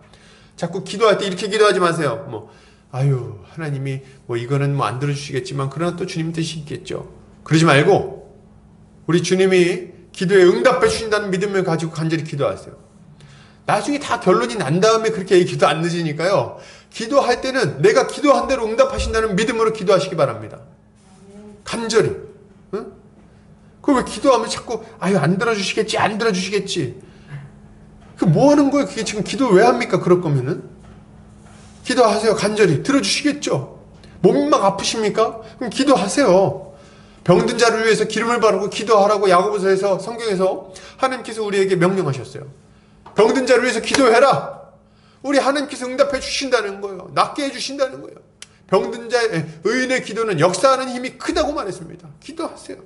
자꾸 기도할 때 이렇게 기도하지 마세요. 아유 하나님이 이거는 안 들어주시겠지만 그러나 또 주님 뜻이 있겠죠. 그러지 말고 우리 주님이 기도에 응답해 주신다는 믿음을 가지고 간절히 기도하세요. 나중에 다 결론이 난 다음에 그렇게 기도 안 늦으니까요. 기도할 때는 내가 기도한 대로 응답하신다는 믿음으로 기도하시기 바랍니다. 간절히. 응? 왜 기도하면 자꾸 안 들어주시겠지 안 들어주시겠지. 뭐 하는 거예요? 그게 지금 기도 왜 합니까? 그럴 거면은 기도하세요. 간절히 들어주시겠죠. 몸이 막 아프십니까? 그럼 기도하세요. 병든 자를 위해서 기름을 바르고 기도하라고 야고보서에서 성경에서 하나님께서 우리에게 명령하셨어요. 병든 자를 위해서 기도해라. 우리 하나님께서 응답해 주신다는 거예요. 낫게 해 주신다는 거예요. 병든 자의 의인의 기도는 역사하는 힘이 크다고 말했습니다. 기도하세요.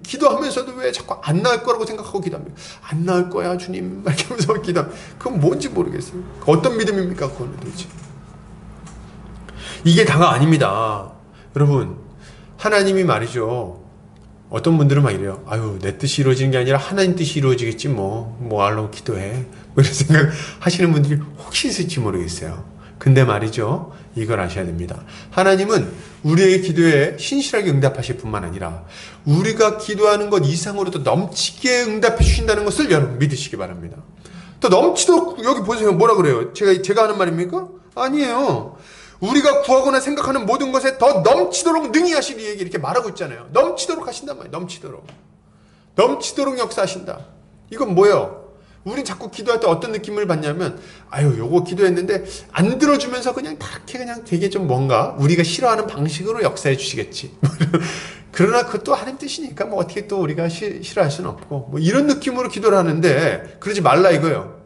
기도하면서도 왜 자꾸 안 나을 거라고 생각하고 기도합니까? 안 나을 거야 주님 이렇게 하면서 기도합니다. 그건 뭔지 모르겠어요. 어떤 믿음입니까 그거는 도대체. 이게 다가 아닙니다. 여러분 하나님이 말이죠. 어떤 분들은 막 이래요. 아유 내 뜻이 이루어지는 게 아니라 하나님 뜻이 이루어지겠지 뭐 하려고 기도해. 이런 생각 하시는 분들이 혹시 있을지 모르겠어요. 근데 말이죠. 이걸 아셔야 됩니다. 하나님은 우리의 기도에 신실하게 응답하실 뿐만 아니라 우리가 기도하는 것 이상으로도 넘치게 응답해 주신다는 것을 여러분 믿으시기 바랍니다. 또 넘치도록 여기 보세요. 뭐라 그래요? 제가 하는 말입니까? 아니에요. 우리가 구하거나 생각하는 모든 것에 더 넘치도록 능히 하시리 얘기 이렇게 말하고 있잖아요. 넘치도록 하신단 말이에요. 넘치도록 역사하신다. 이건 뭐예요? 우린 자꾸 기도할 때 어떤 느낌을 받냐면 요거 기도했는데 안 들어주면서 그냥 되게 좀 뭔가 우리가 싫어하는 방식으로 역사해 주시겠지. 그러나 그것도 하나님 뜻이니까 어떻게 또 우리가 싫어할 수는 없고 이런 느낌으로 기도를 하는데 그러지 말라 이거예요.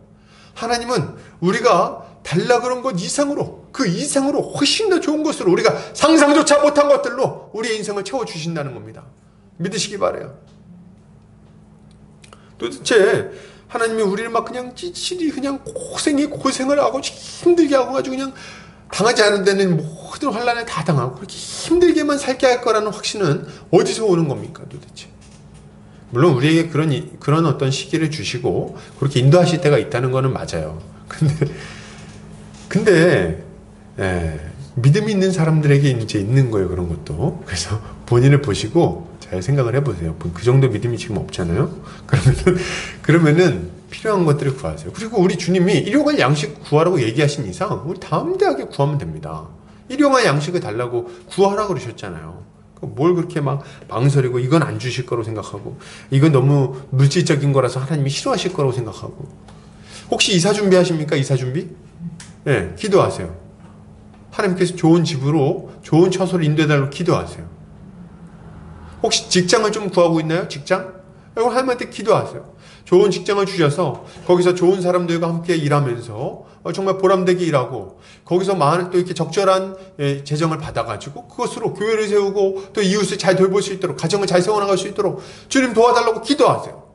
하나님은 우리가 달라 그런 것 이상으로 그 이상으로 훨씬 더 좋은 것으로 우리가 상상조차 못한 것들로 우리의 인생을 채워주신다는 겁니다. 믿으시기 바라요. 도대체 하나님이 우리를 막 그냥 찌질이 그냥 고생을 하고 힘들게 하고 가지고 그냥 당하지 않은 데는 모든 환난에 다 당하고 그렇게 힘들게만 살게 할 거라는 확신은 어디서 오는 겁니까 도대체. 물론 우리에게 그런 어떤 시기를 주시고 그렇게 인도하실 때가 있다는 거는 맞아요. 근데 믿음이 있는 사람들에게 이제 있는 거예요. 그런 것도. 그래서 본인을 보시고 잘 생각을 해보세요. 그 정도 믿음이 지금 없잖아요. 그러면은 필요한 것들을 구하세요. 그리고 우리 주님이 일용할 양식 구하라고 얘기하신 이상 우리 담대하게 구하면 됩니다. 일용할 양식을 달라고 구하라고 그러셨잖아요. 뭘 그렇게 막 망설이고 이건 안 주실 거라고 생각하고 이건 너무 물질적인 거라서 하나님이 싫어하실 거라고 생각하고. 혹시 이사 준비하십니까? 이사 준비? 네, 기도하세요. 하나님께서 좋은 집으로 좋은 처소를 인도해달라고 기도하세요. 혹시 직장을 좀 구하고 있나요? 직장? 하나님한테 기도하세요. 좋은 직장을 주셔서 거기서 좋은 사람들과 함께 일하면서 정말 보람되게 일하고 거기서 또 이렇게 적절한 재정을 받아가지고 그것으로 교회를 세우고 또 이웃을 잘 돌볼 수 있도록 가정을 잘 세워나갈 수 있도록 주님 도와달라고 기도하세요.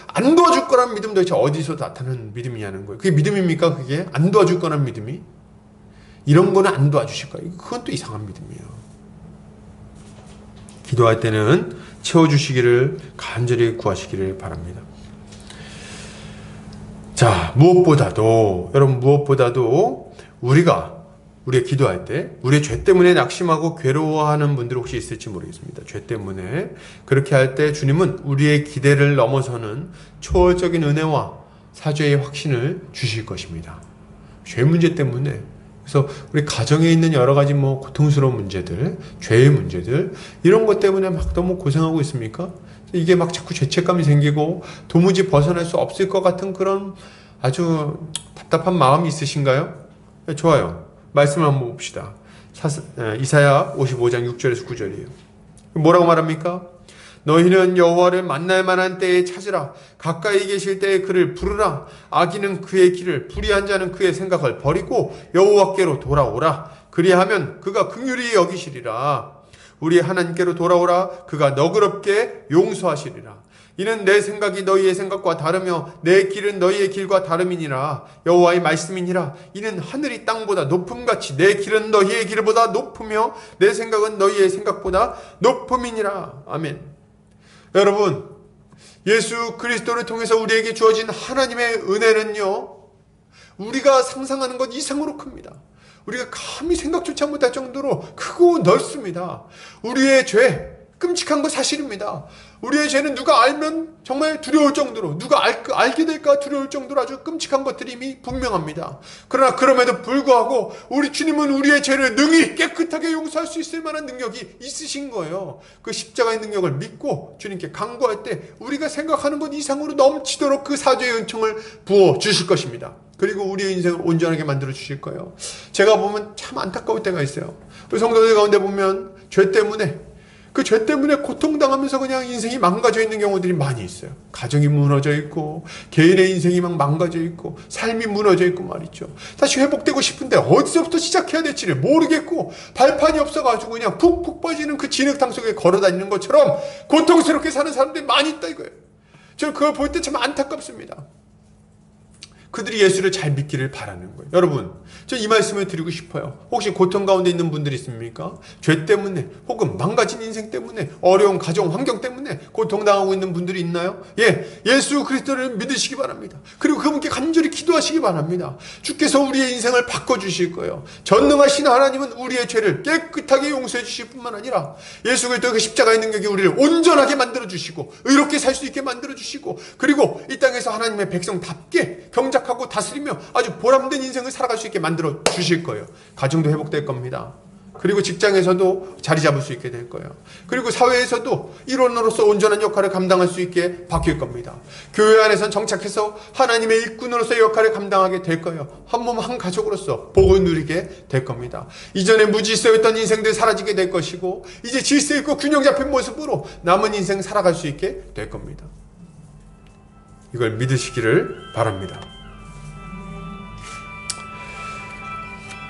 안 도와줄 거라는 믿음 도대체 어디서 나타나는 믿음이냐는 거예요. 그게 믿음입니까? 그게? 안 도와줄 거라는 믿음이? 이런 거는 안 도와주실 거예요. 그건 또 이상한 믿음이에요. 기도할 때는 채워주시기를 간절히 구하시기를 바랍니다. 자, 여러분 무엇보다도 우리가 기도할 때 우리의 죄 때문에 낙심하고 괴로워하는 분들 혹시 있을지 모르겠습니다. 죄 때문에 그렇게 할 때 주님은 우리의 기대를 넘어서는 초월적인 은혜와 사죄의 확신을 주실 것입니다. 죄 문제 때문에 그래서 우리 가정에 있는 여러 가지 고통스러운 문제들, 죄의 문제들 이런 것 때문에 막 너무 고생하고 있습니까? 이게 막 자꾸 죄책감이 생기고 도무지 벗어날 수 없을 것 같은 그런 아주 답답한 마음이 있으신가요? 네, 좋아요. 말씀을 한번 봅시다. 이사야 55장 6절에서 9절이에요. 뭐라고 말합니까? 너희는 여호와를 만날 만한 때에 찾으라. 가까이 계실 때에 그를 부르라. 악인은 그의 길을, 불의한 자는 그의 생각을 버리고 여호와께로 돌아오라. 그리하면 그가 긍휼히 여기시리라. 우리 하나님께로 돌아오라. 그가 너그럽게 용서하시리라. 이는 내 생각이 너희의 생각과 다르며 내 길은 너희의 길과 다름이니라. 여호와의 말씀이니라. 이는 하늘이 땅보다 높음같이 내 길은 너희의 길보다 높으며 내 생각은 너희의 생각보다 높음이니라. 아멘. 여러분, 예수 그리스도를 통해서 우리에게 주어진 하나님의 은혜는요, 우리가 상상하는 것 이상으로 큽니다. 우리가 감히 생각조차 못할 정도로 크고 넓습니다. 우리의 죄, 끔찍한 거 사실입니다. 우리의 죄는 누가 알면 정말 두려울 정도로, 누가 알게 될까 두려울 정도로 아주 끔찍한 것들임이 분명합니다. 그러나 그럼에도 불구하고 우리 주님은 우리의 죄를 능히 깨끗하게 용서할 수 있을 만한 능력이 있으신 거예요. 그 십자가의 능력을 믿고 주님께 간구할 때 우리가 생각하는 것 이상으로 넘치도록 그 사죄의 은총을 부어 주실 것입니다. 그리고 우리의 인생을 온전하게 만들어 주실 거예요. 제가 보면 참 안타까울 때가 있어요. 우리 성도들 가운데 보면 죄 때문에 고통당하면서 그냥 인생이 망가져 있는 경우들이 많이 있어요. 가정이 무너져 있고, 개인의 인생이 막 망가져 있고, 삶이 무너져 있고 말이죠. 다시 회복되고 싶은데 어디서부터 시작해야 될지를 모르겠고, 발판이 없어가지고 그냥 푹푹 빠지는 그 진흙탕 속에 걸어다니는 것처럼 고통스럽게 사는 사람들이 많이 있다 이거예요. 저는 그걸 볼 때 참 안타깝습니다. 그들이 예수를 잘 믿기를 바라는 거예요. 여러분, 저 이 말씀을 드리고 싶어요. 혹시 고통 가운데 있는 분들이 있습니까? 죄 때문에 혹은 망가진 인생 때문에 어려운 가정 환경 때문에 고통당하고 있는 분들이 있나요? 예수 그리스도를 믿으시기 바랍니다. 그리고 그분께 간절히 기도하시기 바랍니다. 주께서 우리의 인생을 바꿔주실 거예요. 전능하신 하나님은 우리의 죄를 깨끗하게 용서해 주실 뿐만 아니라 예수 그리스도의 그 십자가의 능력이 우리를 온전하게 만들어주시고 의롭게 살 수 있게 만들어주시고, 그리고 이 땅에서 하나님의 백성답게 경작하고 다스리며 아주 보람된 인생을 살아갈 수 있게 만들어 주실 거예요. 가정도 회복될 겁니다. 그리고 직장에서도 자리 잡을 수 있게 될 거예요. 그리고 사회에서도 일원으로서 온전한 역할을 감당할 수 있게 바뀔 겁니다. 교회 안에서는 정착해서 하나님의 일꾼으로서의 역할을 감당하게 될 거예요. 한 몸 한 가족으로서 복을 누리게 될 겁니다. 이전에 무질서였던 인생들 사라지게 될 것이고, 이제 질서 있고 균형 잡힌 모습으로 남은 인생 살아갈 수 있게 될 겁니다. 이걸 믿으시기를 바랍니다.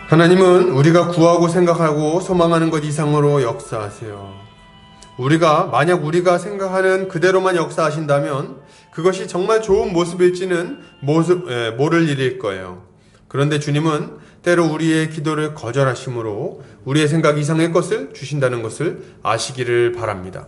하나님은 우리가 구하고 생각하고 소망하는 것 이상으로 역사하세요. 만약 우리가 생각하는 그대로만 역사하신다면 그것이 정말 좋은 모습일지는 모를 일일 거예요. 그런데 주님은 때로 우리의 기도를 거절하심으로 우리의 생각 이상의 것을 주신다는 것을 아시기를 바랍니다.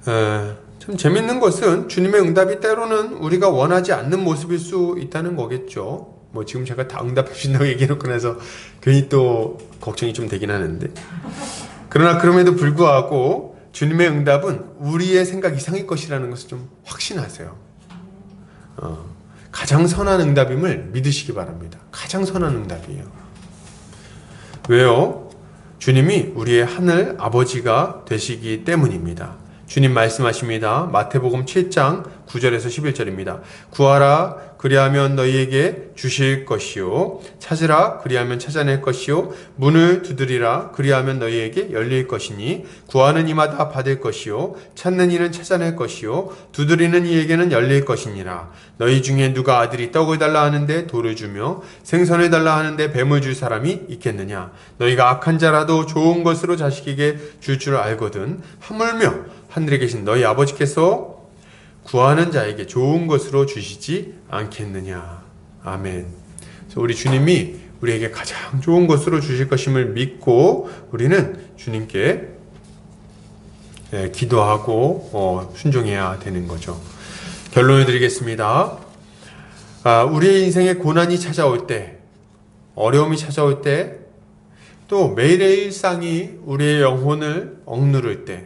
참 재밌는 것은 주님의 응답이 때로는 우리가 원하지 않는 모습일 수 있다는 거겠죠. 지금 제가 다 응답해 주신다고 얘기해놓고 나서 괜히 또 걱정이 좀 되긴 하는데, 그러나 그럼에도 불구하고 주님의 응답은 우리의 생각 이상의 것이라는 것을 좀 확신하세요. 가장 선한 응답임을 믿으시기 바랍니다. 가장 선한 응답이에요. 왜요? 주님이 우리의 하늘 아버지가 되시기 때문입니다. 주님 말씀하십니다. 마태복음 7장 9절에서 11절입니다. 구하라 그리하면 너희에게 주실 것이요, 찾으라 그리하면 찾아낼 것이요, 문을 두드리라 그리하면 너희에게 열릴 것이니 구하는 이마다 받을 것이요, 찾는 이는 찾아낼 것이요, 두드리는 이에게는 열릴 것이니라. 너희 중에 누가 아들이 떡을 달라 하는데 돌을 주며 생선을 달라 하는데 뱀을 줄 사람이 있겠느냐? 너희가 악한 자라도 좋은 것으로 자식에게 줄 줄 알거든 하물며 하늘에 계신 너희 아버지께서 구하는 자에게 좋은 것으로 주시지 않겠느냐. 아멘. 그래서 우리 주님이 우리에게 가장 좋은 것으로 주실 것임을 믿고 우리는 주님께 기도하고 순종해야 되는 거죠. 결론을 드리겠습니다. 우리의 인생에 고난이 찾아올 때, 어려움이 찾아올 때, 또 매일의 일상이 우리의 영혼을 억누를 때,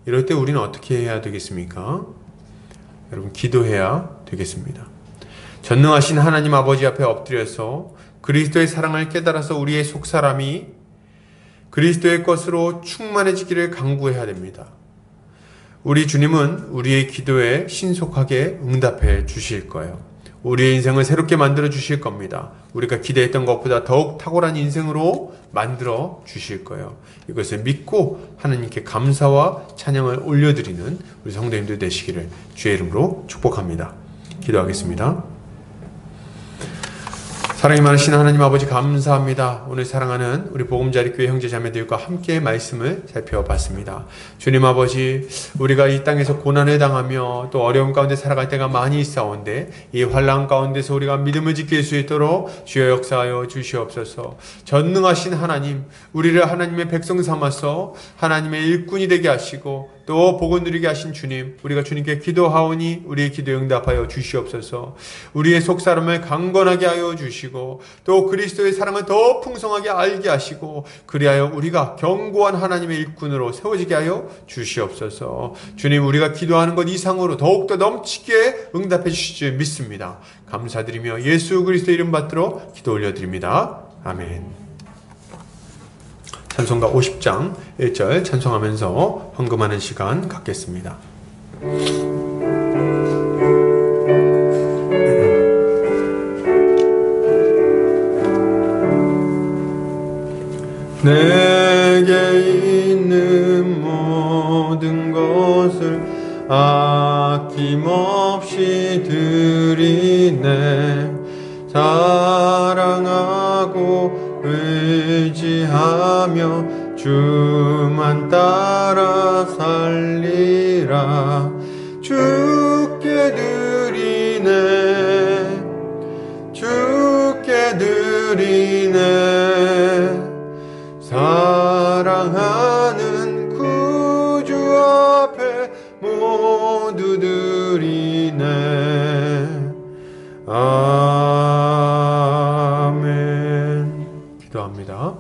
이럴 때 우리는 어떻게 해야 되겠습니까? 여러분, 기도해야 되겠습니다. 전능하신 하나님 아버지 앞에 엎드려서 그리스도의 사랑을 깨달아서 우리의 속사람이 그리스도의 것으로 충만해지기를 간구해야 됩니다. 우리 주님은 우리의 기도에 신속하게 응답해 주실 거예요. 우리의 인생을 새롭게 만들어 주실 겁니다. 우리가 기대했던 것보다 더욱 탁월한 인생으로 만들어 주실 거예요. 이것을 믿고 하나님께 감사와 찬양을 올려드리는 우리 성도님들 되시기를 주의 이름으로 축복합니다. 기도하겠습니다. 사랑이 많으신 하나님 아버지 감사합니다. 오늘 사랑하는 우리 보금자리 교회 형제 자매들과 함께 말씀을 살펴봤습니다. 주님 아버지, 우리가 이 땅에서 고난을 당하며 또 어려움 가운데 살아갈 때가 많이 있사온데 이 환난 가운데서 우리가 믿음을 지킬 수 있도록 주여 역사하여 주시옵소서. 전능하신 하나님, 우리를 하나님의 백성 삼아서 하나님의 일꾼이 되게 하시고 또 복을 누리게 하신 주님, 우리가 주님께 기도하오니 우리의 기도에 응답하여 주시옵소서. 우리의 속사람을 강건하게 하여 주시고 또 그리스도의 사랑을 더 풍성하게 알게 하시고 그리하여 우리가 견고한 하나님의 일꾼으로 세워지게 하여 주시옵소서. 주님, 우리가 기도하는 것 이상으로 더욱더 넘치게 응답해 주실 줄 믿습니다. 감사드리며 예수 그리스도 이름 받들어 기도 올려드립니다. 아멘. 찬송가 50장 1절 찬송하면서 헌금하는 시간 갖겠습니다. 내게 있는 모든 것을 아낌없이 드리네. 사랑하고 의지하며 주만 따라 살리라. 주께 드리네, 주께 드리네. 사랑하는 구주 앞에 모두 드리네. 아멘. 기도합니다.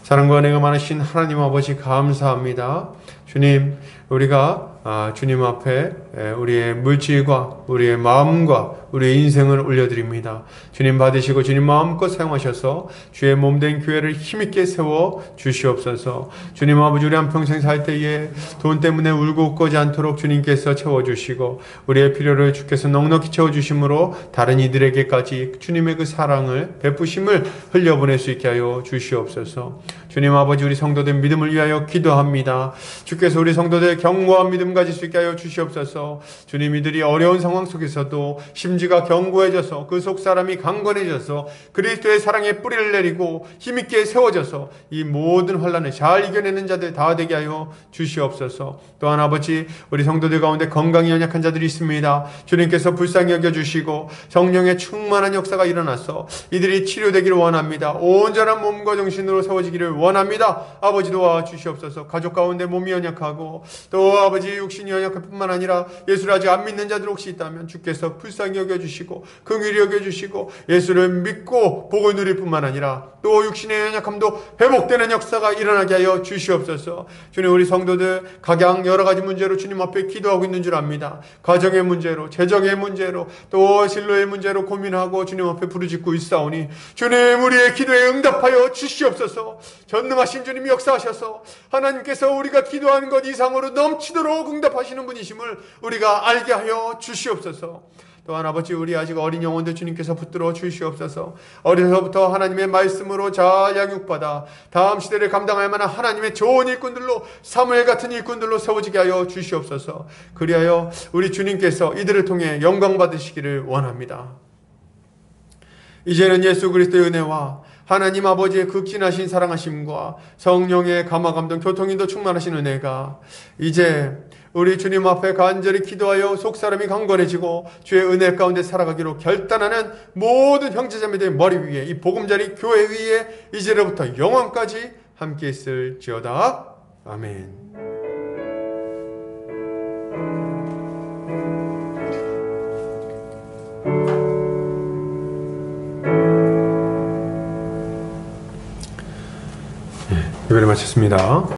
사랑과 은혜가 많으신 하나님 아버지 감사합니다. 주님, 우리가 주님 앞에 우리의 물질과 우리의 마음과 우리의 인생을 올려드립니다. 주님 받으시고 주님 마음껏 사용하셔서 주의 몸된 교회를 힘있게 세워 주시옵소서. 주님 아버지, 우리 한평생 살 때에 돈 때문에 울고 웃고지 않도록 주님께서 채워주시고 우리의 필요를 주께서 넉넉히 채워주심으로 다른 이들에게까지 주님의 그 사랑을 베푸심을 흘려보낼 수 있게 하여 주시옵소서. 주님 아버지, 우리 성도들 믿음을 위하여 기도합니다. 주께서 우리 성도들 견고한 믿음 가질 수 있게 하여 주시옵소서. 주님, 이들이 어려운 상황 속에서도 심지가 견고해져서 그 속 사람이 강건해져서 그리스도의 사랑에 뿌리를 내리고 힘있게 세워져서 이 모든 환난을 잘 이겨내는 자들 다 되게 하여 주시옵소서. 또한 아버지, 우리 성도들 가운데 건강이 연약한 자들이 있습니다. 주님께서 불쌍히 여겨주시고 성령의 충만한 역사가 일어나서 이들이 치료되기를 원합니다. 온전한 몸과 정신으로 세워지기를 원합니다. 아버지 도와주시옵소서. 가족 가운데 몸이 연약하고 또 아버지 육신이 연약할 뿐만 아니라 예수를 아직 안 믿는 자들 혹시 있다면 주께서 불쌍히 여겨주시고 긍휼히 여겨주시고 예수를 믿고 복을 누릴 뿐만 아니라 또 육신의 연약함도 회복되는 역사가 일어나게 하여 주시옵소서. 주님, 우리 성도들 각양 여러 가지 문제로 주님 앞에 기도하고 있는 줄 압니다. 가정의 문제로, 재정의 문제로, 또 진로의 문제로 고민하고 주님 앞에 부르짖고 있사오니 주님, 우리의 기도에 응답하여 주시옵소서. 전능하신 주님이 역사하셔서 하나님께서 우리가 기도하는 것 이상으로 넘치도록 응답하시는 분이심을 우리가 알게 하여 주시옵소서. 또한 아버지, 우리 아직 어린 영혼들 주님께서 붙들어 주시옵소서. 어려서부터 하나님의 말씀으로 잘 양육받아 다음 시대를 감당할 만한 하나님의 좋은 일꾼들로, 사무엘 같은 일꾼들로 세워지게 하여 주시옵소서. 그리하여 우리 주님께서 이들을 통해 영광 받으시기를 원합니다. 이제는 예수 그리스도의 은혜와 하나님 아버지의 극진하신 사랑하심과 성령의 감화감동 교통인도 충만하신 은혜가 이제 우리 주님 앞에 간절히 기도하여 속사람이 강건해지고 주의 은혜 가운데 살아가기로 결단하는 모든 형제자매들의 머리 위에, 이 보금자리 교회 위에 이제로부터 영원까지 함께 있을지어다. 아멘. 예배를 마쳤습니다.